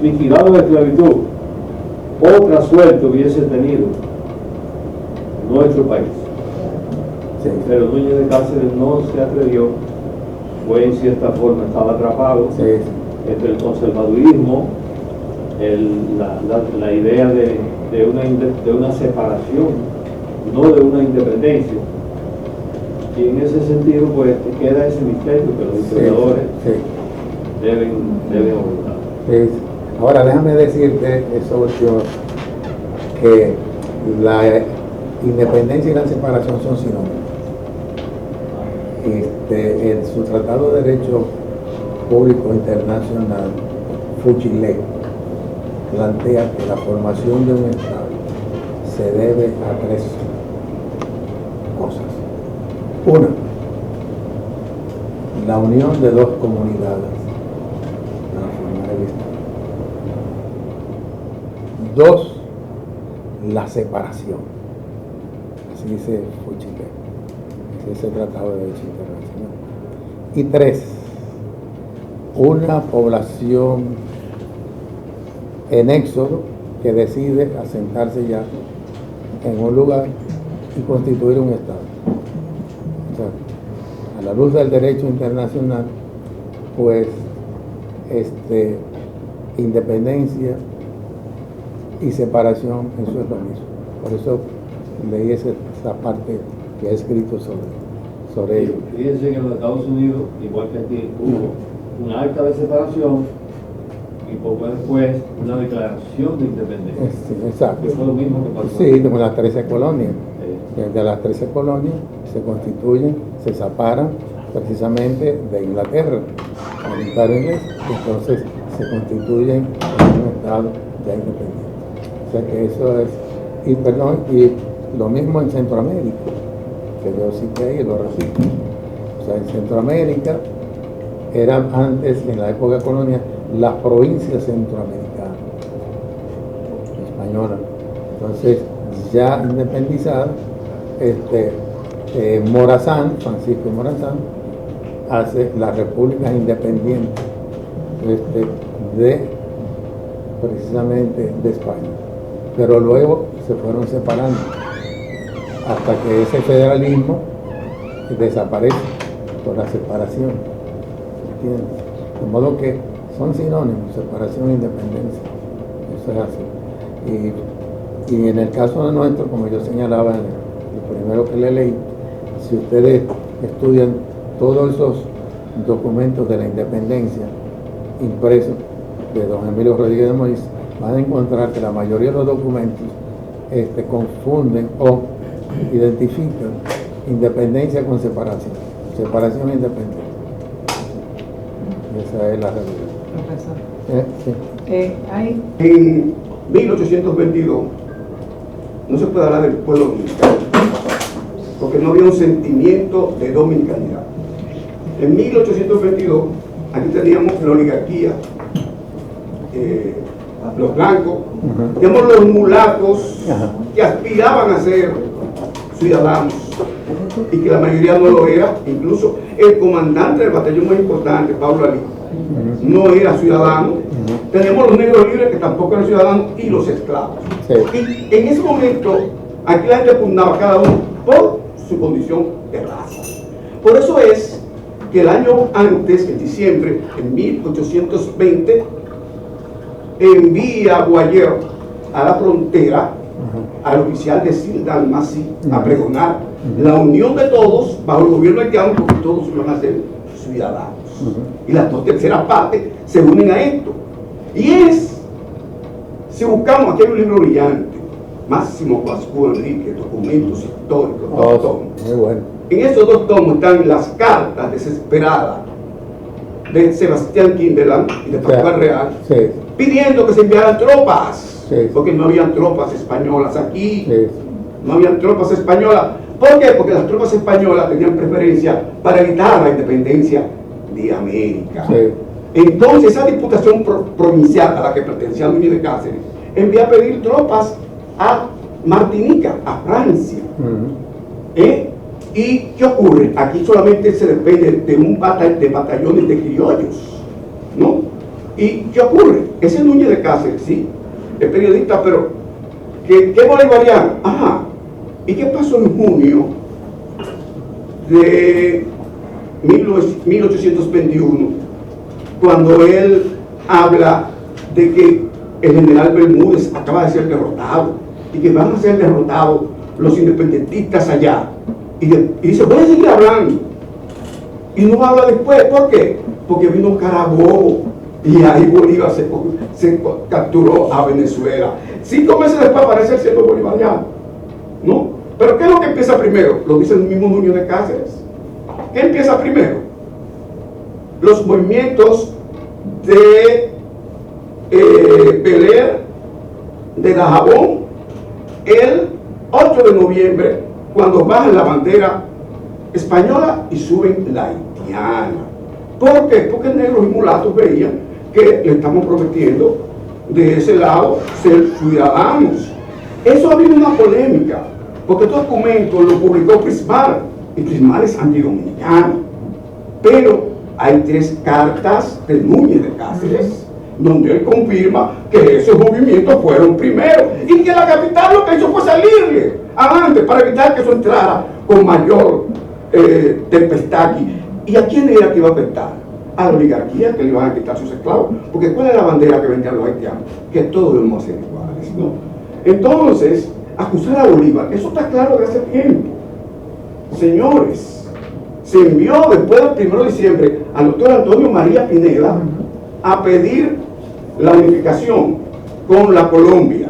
liquidado la esclavitud, otra suerte hubiese tenido nuestro país. Sí. Pero Núñez de Cáceres no se atrevió, fue en cierta forma, estaba atrapado Sí. entre el conservadurismo, la idea de una separación, no de una independencia. Y en ese sentido, pues, queda ese misterio que los historiadores Sí. deben abordar. Sí. Ahora déjame decirte eso último, que la independencia y la separación son sinónimos. En su Tratado de Derecho Público Internacional, Fuchilé plantea que la formación de un Estado se debe a 3 cosas. Una, la unión de 2 comunidades para formar el Estado. 2, la separación. Así dice Fuchilé. Ese Tratado de Derecho Internacional. Y 3, una población en éxodo que decide asentarse ya en un lugar y constituir un Estado. O sea, a la luz del derecho internacional, pues, independencia y separación, eso es lo mismo. Por eso leí esa parte que ha escrito sobre ello. Fíjense que en los Estados Unidos, igual que aquí, hubo un acta de separación y poco después una declaración de independencia. Sí, exacto. Que fue lo mismo que pasó. Sí, como las 13 colonias. Sí. De las 13 colonias se constituyen, se separan precisamente de Inglaterra, el Imperio inglés, entonces se constituyen en un Estado ya independiente. O sea que eso es, y lo mismo en Centroamérica, que yo cité y lo repito. O sea, en Centroamérica eran antes, en la época colonial, las provincias centroamericanas, españolas. Entonces, ya independizada, Morazán, Francisco Morazán, hace las repúblicas independientes precisamente de España. Pero luego se fueron separando hasta que ese federalismo desaparece por la separación. ¿Entiendes? De modo que son sinónimos, separación e independencia. Eso es así. Y en el caso de nuestro, como yo señalaba en el primero que le leí, si ustedes estudian todos esos documentos de la independencia impresos de don Emilio Rodríguez de Moïse, van a encontrar que la mayoría de los documentos confunden o identifican independencia con separación. Separación e independencia. Esa es la realidad. Profesor. Sí. Hay En 1822 no se puede hablar del pueblo dominicano, porque no había un sentimiento de dominicanidad. En 1822, aquí teníamos la oligarquía, los blancos, teníamos los mulatos que aspiraban a ser ciudadanos y que la mayoría no lo era. Incluso el comandante del batallón más importante, Pablo Alí, no era ciudadano. Tenemos los negros libres que tampoco eran ciudadanos y los esclavos. Sí. Y en ese momento, aquí la gente pugnaba cada uno por su condición de raza. Por eso es que el año antes, en diciembre, en 1820, envía a Guayer a la frontera al oficial de Silda Almací a pregonar la unión de todos bajo el gobierno haitiano, porque todos iban a ser ciudadanos. Y las dos terceras partes se unen a esto. Y si buscamos, aquí hay un libro brillante, Máximo Pascual Enrique, Documentos Históricos, dos tomos. Muy bueno. En esos dos tomos están las cartas desesperadas de Sebastián Kinderland y de Pascual Real, Sí. pidiendo que se enviaran tropas, Sí. porque no habían tropas españolas aquí, Sí. no habían tropas españolas. ¿Por qué? Porque las tropas españolas tenían preferencia para evitar la independencia de América. Sí. Entonces esa diputación provincial a la que pertenecía Núñez de Cáceres envía a pedir tropas a Martinica, a Francia. ¿Y qué ocurre? Aquí solamente se depende de un batallones de criollos, ¿no? ¿Y qué ocurre? Ese Núñez de Cáceres, sí, es periodista, pero ¿qué bolivariano? Ajá. ¿Y qué pasó en junio de 1821? Cuando él habla de que el general Bermúdez acaba de ser derrotado y que van a ser derrotados los independentistas allá. Y dice, voy a seguir hablando. Y no habla después. ¿Por qué? Porque vino Carabobo y ahí Bolívar se capturó a Venezuela. 5 meses después aparece el cielo bolivariano, ¿no? Pero ¿qué es lo que empieza primero? Lo dice el mismo Núñez de Cáceres. ¿Qué empieza primero? Los movimientos de Beler, de Dajabón, el 8 de noviembre, cuando bajan la bandera española y suben la haitiana. ¿Por qué? Porque negros y mulatos veían que le estamos prometiendo de ese lado ser ciudadanos. Eso ha habido una polémica, porque este documento lo publicó Prismar, y Prismar es antidominicano. Pero hay 3 cartas de Núñez de Cáceres donde él confirma que esos movimientos fueron primero y que la capital lo que hizo fue salirle adelante para evitar que eso entrara con mayor tempestad aquí. ¿Y a quién era que iba a afectar? A la oligarquía, que le iban a quitar sus esclavos. Porque ¿cuál es la bandera que vendían los haitianos? Que todos debemos ser iguales, ¿no? Entonces, acusar a Bolívar, eso está claro de hace tiempo. Señores, se envió después del 1 de diciembre al doctor Antonio María Pineda a pedir la unificación con la Colombia.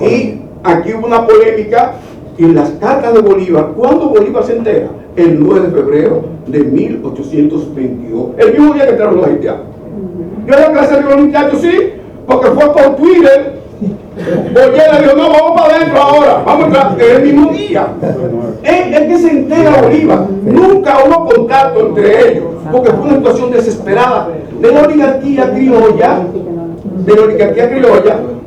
Y aquí hubo una polémica y las cartas de Bolívar. ¿Cuándo Bolívar se entera? El 9 de febrero de 1822, el mismo día que entraron los haitianos. Yo en la clase de los muchachos, sí, porque fue por Twitter. Boyer le dijo, no, vamos para adentro ahora, vamos a entrar el mismo día. Es que se entera Bolívar. Nunca hubo contacto entre ellos, porque fue una situación desesperada de la oligarquía criolla,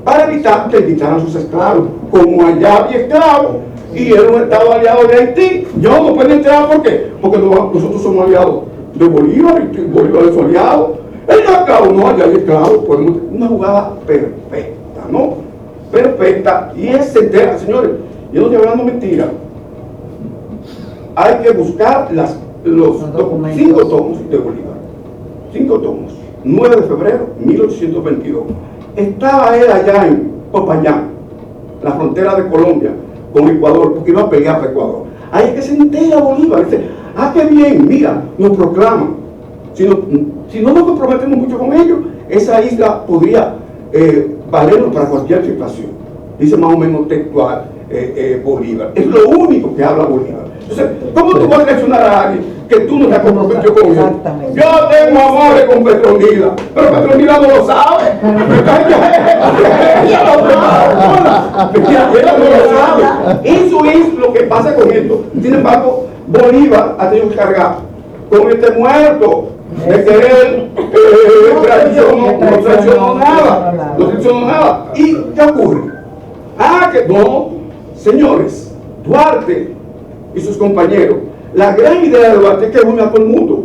para evitar que quitaran sus esclavos. Como allá había esclavos y era un estado aliado de Haití, yo no puedo entrar. ¿Por qué? Porque nosotros somos aliados de Bolívar y Bolívar es su aliado. Él no es esclavo, no, allá hay esclavos. Una jugada perfecta, ¿no? Perfecta. Y es entera, señores. Yo no estoy hablando mentira. Hay que buscar los 5 tomos de Bolívar. 5 tomos. 9 de febrero de 1822. Estaba él allá en Popayán, la frontera de Colombia con Ecuador, porque iba a pelear para Ecuador. Ahí es que se entera Bolívar. Dice, qué bien, mira, nos proclaman. Si no nos comprometemos mucho con ellos, esa isla podría valernos para cualquier situación. Dice más o menos textual Bolívar. Es lo único que habla Bolívar. Entonces, ¿cómo tú vas a traicionar a alguien que tú no te has comprometido con él? Yo tengo amores con Petronila, pero Petronila no lo sabe. Ella no lo sabe. Eso es lo que pasa con esto. Sin embargo, Bolívar ha tenido que cargar con este muerto de que él no traicionó nada. ¿Y qué ocurre? Que no, señores, Duarte y sus compañeros, la gran idea de Duarte es que une a todo el mundo,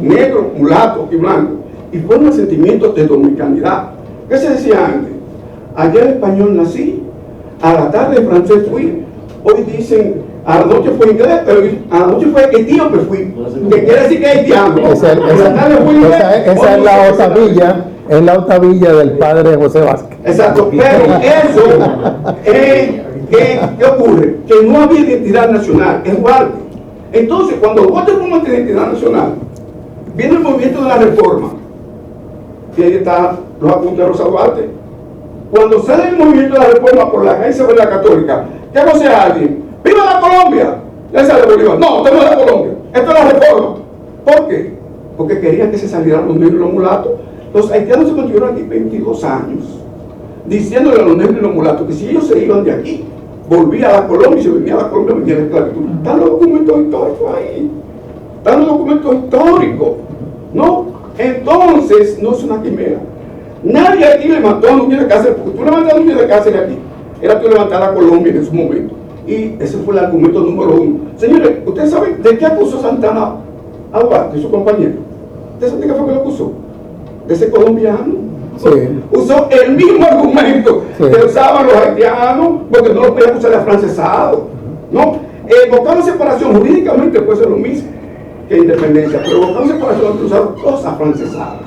negro, mulato y blanco, y forma sentimientos de dominicanidad. ¿Qué se decía antes? Ayer español nací, a la tarde francés fui, hoy dicen, a la noche fue inglés, pero a la noche fue etíope fui, que quiere decir que es haitiano. Esa es la otavilla. Es la otavilla del padre José Vázquez. Exacto, pero eso, ¿qué ocurre? Que no había identidad nacional en Duarte. Entonces, cuando Duarte forma identidad nacional, viene el movimiento de la reforma, y ahí están los apuntes de Rosa Duarte. Cuando sale el movimiento de la reforma por la agencia de la Católica, ¿qué hace alguien? ¡Viva la Colombia! Le sale Bolívar. No, esto no es la Colombia, esto es la reforma. ¿Por qué? Porque querían que se salieran los negros y los mulatos. Los haitianos se mantuvieron aquí 22 años, diciéndole a los negros y los mulatos que si ellos se iban de aquí, volvía a la Colombia y se venía a la Colombia, venía a la esclavitud. Están los documentos históricos ahí. Están los documentos históricos. ¿No? Entonces, no es una quimera. Nadie aquí levantó a Núñez de Cáceres, porque tú levantas a Núñez de Cáceres aquí, era tú levantar a Colombia en su momento. Y ese fue el argumento número 1. Señores, ¿ustedes saben de qué acusó Santana a Duarte y su compañero? ¿Ustedes saben de qué fue que lo acusó? De ese colombiano. Sí. Usó el mismo argumento que usaban los haitianos, porque no lo podían acusar de afrancesado. ¿No? Buscando separación jurídicamente puede ser lo mismo que independencia, pero buscando separación usaron los afrancesados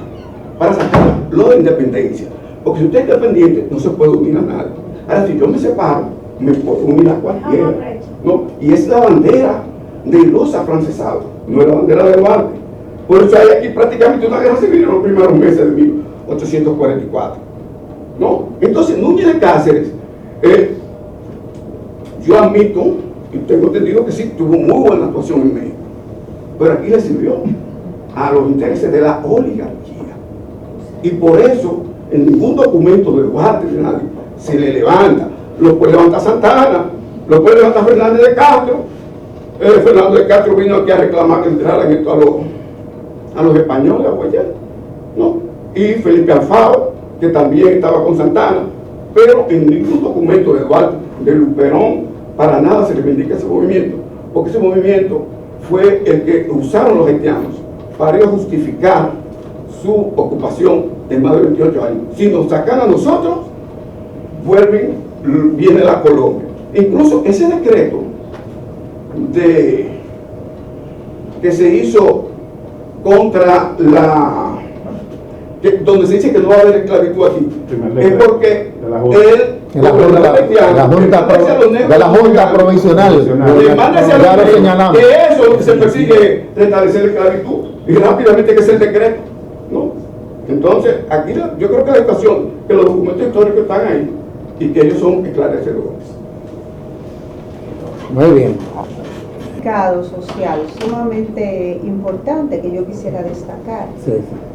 para sacar lo de independencia. Porque si usted es independiente, no se puede unir a nadie. Ahora, si yo me separo, me puedo unir a cualquiera. ¿No? Y es la bandera de los afrancesados, no es la bandera de Duarte. Por eso hay aquí prácticamente una guerra civil en los primeros meses de 1844. ¿No? Entonces, Núñez de Cáceres, yo admito, y tengo entendido que sí, tuvo muy buena actuación en México, pero aquí le sirvió a los intereses de la oligarquía. Y por eso, en ningún documento de Duarte de nadie se le levanta. Lo puede levantar Santana, lo puede levantar Fernández de Castro. Fernando de Castro vino aquí a reclamar que entraran esto a los españoles, a Guayana, ¿no? Y Felipe Alfaro, que también estaba con Santana, pero en ningún documento de Duarte, de Luperón, para nada se reivindica ese movimiento, porque ese movimiento fue el que usaron los haitianos para ir a justificar su ocupación de más de 28 años. Si nos sacan a nosotros, viene la Colombia. Incluso ese decreto que se hizo contra donde se dice que no va a haber esclavitud aquí, es porque de la Junta Provisional que eso es lo que se persigue, restablecer la esclavitud, y rápidamente que es el decreto, ¿no? Entonces, aquí yo creo que la educación, que los documentos históricos están ahí y que ellos son esclarecedores. Muy bien. Social sumamente importante que yo quisiera destacar,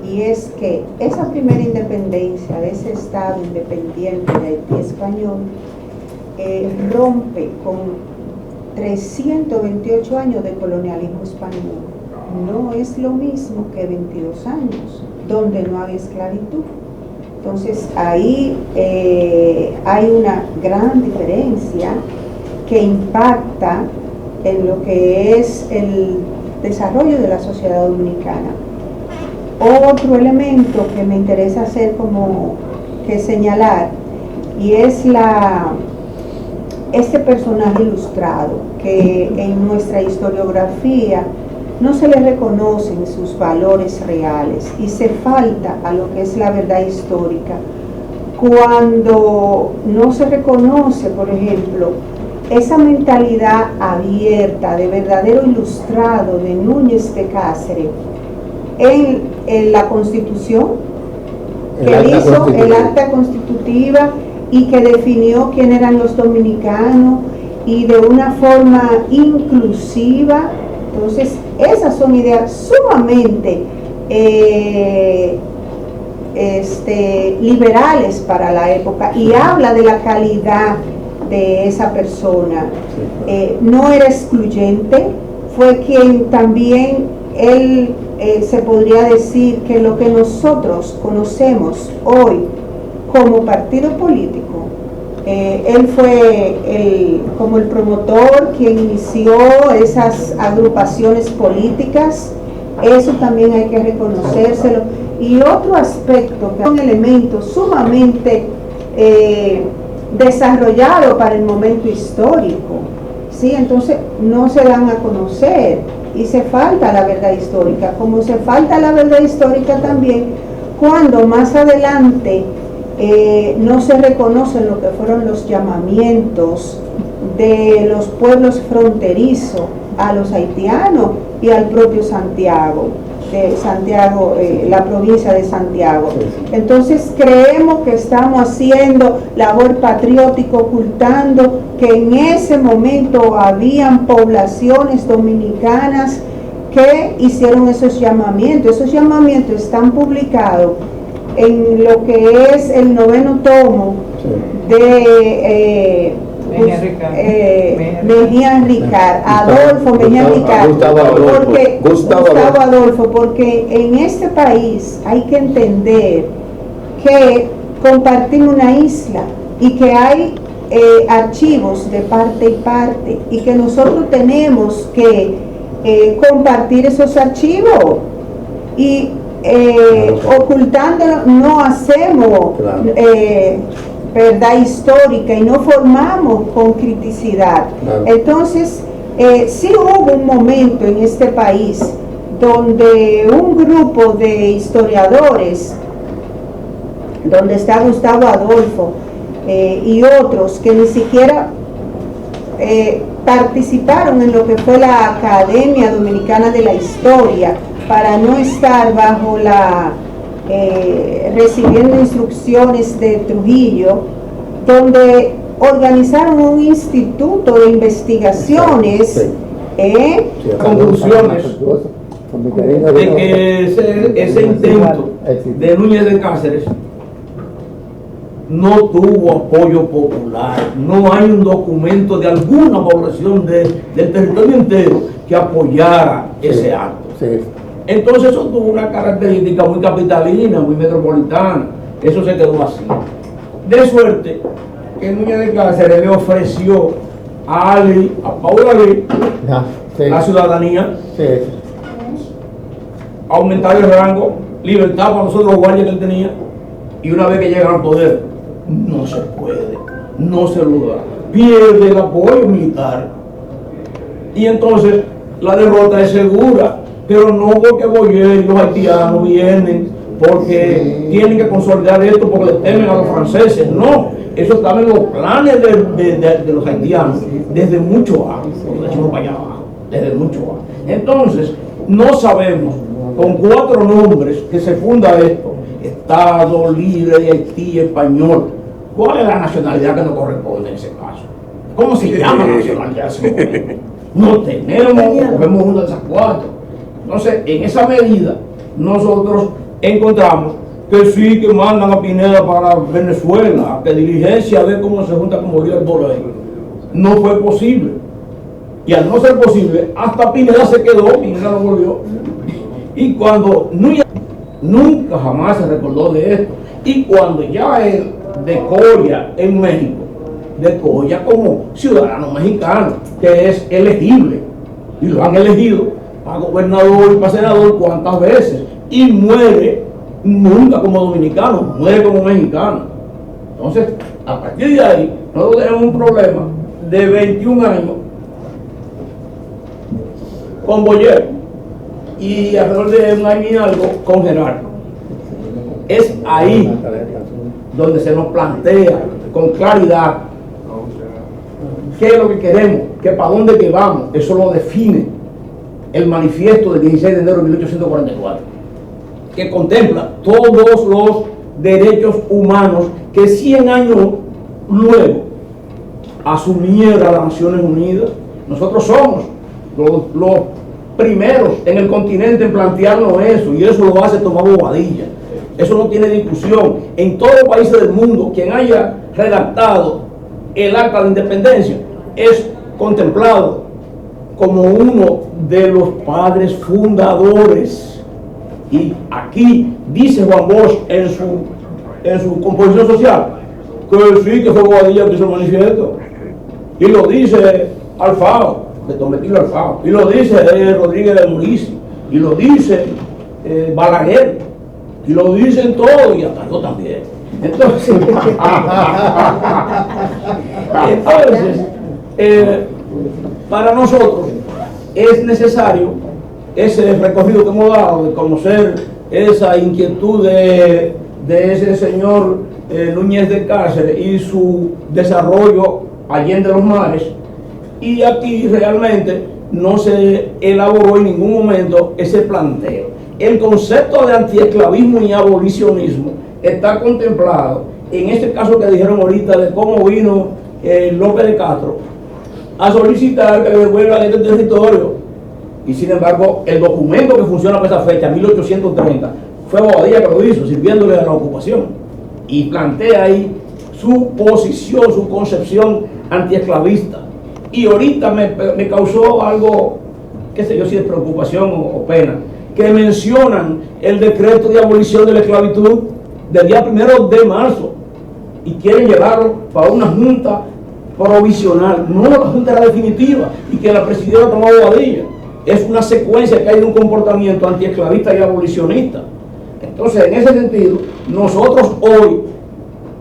y es que esa primera independencia de ese estado independiente de Haití español rompe con 328 años de colonialismo español. No es lo mismo que 22 años donde no había esclavitud. Entonces ahí hay una gran diferencia que impacta en lo que es el desarrollo de la sociedad dominicana. Otro elemento que me interesa hacer como que señalar, y es este personaje ilustrado que en nuestra historiografía no se le reconocen sus valores reales y se falta a lo que es la verdad histórica cuando no se reconoce, por ejemplo, esa mentalidad abierta de verdadero ilustrado de Núñez de Cáceres en la Constitución, que él hizo el acta constitutiva y que definió quién eran los dominicanos y de una forma inclusiva. Entonces, esas son ideas sumamente liberales para la época, y habla de la calidad de esa persona. No era excluyente, fue quien también, él se podría decir que lo que nosotros conocemos hoy como partido político, él fue como el promotor quien inició esas agrupaciones políticas. Eso también hay que reconocérselo. Y otro aspecto, que son elementos sumamente desarrollados para el momento histórico, ¿sí? Entonces no se dan a conocer y se falta la verdad histórica, como se falta la verdad histórica también cuando más adelante no se reconocen lo que fueron los llamamientos de los pueblos fronterizos a los haitianos y al propio Santiago, la provincia de Santiago. Entonces creemos que estamos haciendo labor patriótica, ocultando que en ese momento habían poblaciones dominicanas que hicieron esos llamamientos. Esos llamamientos están publicados en lo que es el 9º tomo de Mejía Ricard, Adolfo Mejía Ricard, Gustavo Adolfo, porque en este país hay que entender que compartimos una isla y que hay archivos de parte y parte, y que nosotros tenemos que compartir esos archivos, y ocultándolo no hacemos verdad histórica y no formamos con criticidad. Entonces, sí hubo un momento en este país donde un grupo de historiadores, donde está Gustavo Adolfo y otros que ni siquiera participaron en lo que fue la Academia Dominicana de la Historia, para no estar bajo recibiendo instrucciones de Trujillo, donde organizaron un instituto de investigaciones, conclusiones de que ese intento de Núñez de Cáceres no tuvo apoyo popular. No hay un documento de alguna población del territorio entero que apoyara ese acto. Entonces eso tuvo una característica muy capitalina, muy metropolitana. Eso se quedó así. De suerte que Núñez de Cáceres le ofreció a Paula Lee, la ciudadanía, aumentar el rango, libertad para nosotros los guardias que él tenía, y una vez que llegan al poder, no se puede, no se lo da, pierde el apoyo militar, y entonces la derrota es segura. Pero no porque Boyer y los haitianos vienen porque tienen que consolidar esto porque le temen a los franceses. No, eso estaba en los planes de los haitianos desde mucho antes, desde mucho antes. Entonces, no sabemos con 4 nombres que se funda esto: Estado Libre de Haití Español. ¿Cuál es la nacionalidad que nos corresponde en ese caso? ¿Cómo se llama la nacionalidad? No tenemos, cogemos una de esas 4. Entonces, en esa medida, nosotros encontramos que sí, que mandan a Pineda para Venezuela, que diligencia a ver cómo se junta con Bolívar por ahí. No fue posible. Y al no ser posible, hasta Pineda se quedó, Pineda no volvió. Y cuando nunca jamás se recordó de esto. Y cuando ya él decoya en México, decoya como ciudadano mexicano, que es elegible. Y lo han elegido para gobernador y para senador cuántas veces, y muere nunca como dominicano, muere como mexicano. Entonces, a partir de ahí, nosotros tenemos un problema de 21 años con Boyer y alrededor de 1 año y algo con Gerardo. Es ahí donde se nos plantea con claridad qué es lo que queremos, que para dónde que vamos. Eso lo define el manifiesto del 16 de enero de 1844, que contempla todos los derechos humanos que 100 años luego asumiera las Naciones Unidas. Nosotros somos los primeros en el continente en plantearnos eso, y eso lo hace Tomás Bobadilla. Eso no tiene discusión. En todos los países del mundo, quien haya redactado el Acta de Independencia es contemplado como uno de los padres fundadores. Y aquí dice Juan Bosch en su composición social que sí, que fue Bobadilla que hizo el manifiesto, y lo dice Alfao, de Tometillo Alfao, y lo dice Rodríguez de Murici, y lo dice Balaguer, y lo dicen todos, y hasta yo también. Entonces, para nosotros es necesario ese recorrido que hemos dado de conocer esa inquietud de ese señor Núñez de Cáceres y su desarrollo allende los mares, y aquí realmente no se elaboró en ningún momento ese planteo. El concepto de antiesclavismo y abolicionismo está contemplado en este caso que dijeron ahorita de cómo vino López de Castro a solicitar que le devuelvan este territorio, y sin embargo el documento que funciona para esa fecha, 1830, fue Bobadilla que lo hizo, sirviéndole a la ocupación, y plantea ahí su posición, su concepción antiesclavista. Y ahorita me causó algo, qué sé yo, si es preocupación o pena, que mencionan el decreto de abolición de la esclavitud del día 1 de marzo y quieren llevarlo para una junta provisional. No, la junta era definitiva y que la presidiera Tomás Bobadilla. Es una secuencia que hay de un comportamiento antiesclavista y abolicionista. Entonces, en ese sentido, nosotros hoy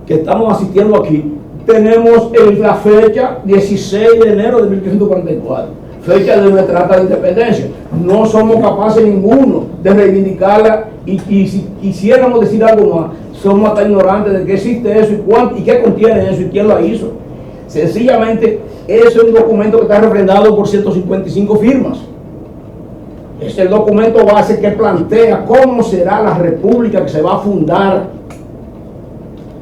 que estamos asistiendo aquí, tenemos la fecha 16 de enero de 1544, fecha de nuestra acta de independencia. No somos capaces ninguno de reivindicarla, y si quisiéramos decir algo más, somos hasta ignorantes de que existe eso y cuánto y qué contiene eso y quién lo hizo. Sencillamente, eso es un documento que está refrendado por 155 firmas. Es el documento base que plantea cómo será la república que se va a fundar.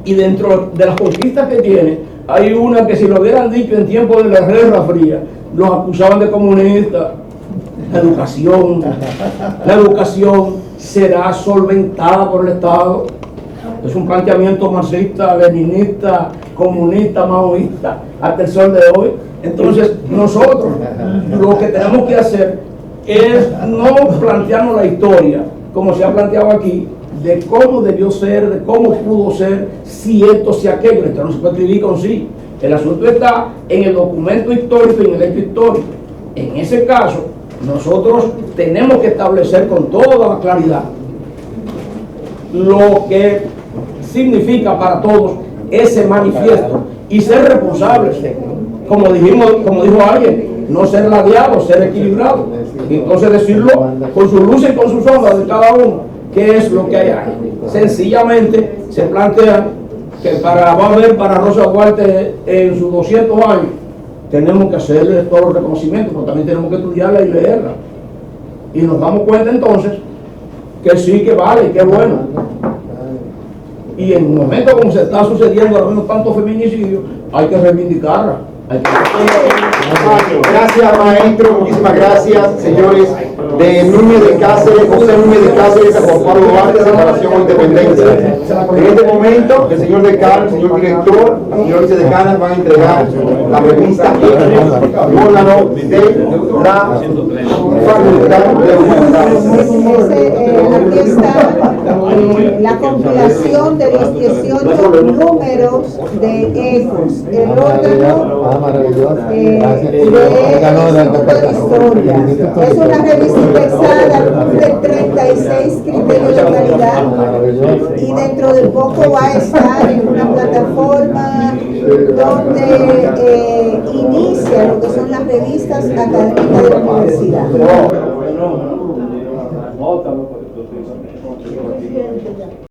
Y dentro de las conquistas que tiene, hay una que si lo hubieran dicho en tiempo de la Guerra Fría, los acusaban de comunistas. La educación será solventada por el Estado. Es un planteamiento marxista, leninista, comunista, maoísta, hasta el sol de hoy. Entonces, nosotros lo que tenemos que hacer es no plantearnos la historia, como se ha planteado aquí, de cómo debió ser, de cómo pudo ser, si esto, si aquello. Esto no se puede escribir con sí. El asunto está en el documento histórico y en el hecho histórico. En ese caso, nosotros tenemos que establecer con toda la claridad lo que significa para todos ese manifiesto y ser responsables, como dijo alguien, no ser ladeados, ser equilibrados, y entonces decirlo con su luz y con sus sombras de cada uno, qué es lo que hay ahí. Sencillamente se plantea que va a haber para Rosa Duarte en sus 200 años, tenemos que hacerle todos los reconocimientos, pero también tenemos que estudiarla y leerla, y nos damos cuenta entonces que sí, que vale, que bueno. Y en un momento como se está sucediendo ahora mismo tanto feminicidio, hay que reivindicarla. Gracias, maestro, muchísimas gracias, señores. De Núñez de Cáceres, José Núñez de Cáceres a Juan Pablo Duarte, separación o independencia. En este momento, el señor decano, el señor director, el señor vicedecanas van a entregar la revista órgano de la Facultad de Humanidades. Aquí está la compilación de los 18 números de ECOS, el órgano de historia. Es una revista indexada, cumple 36 criterios de calidad y dentro de poco va a estar en una plataforma donde inicia lo que son las revistas académicas de la universidad.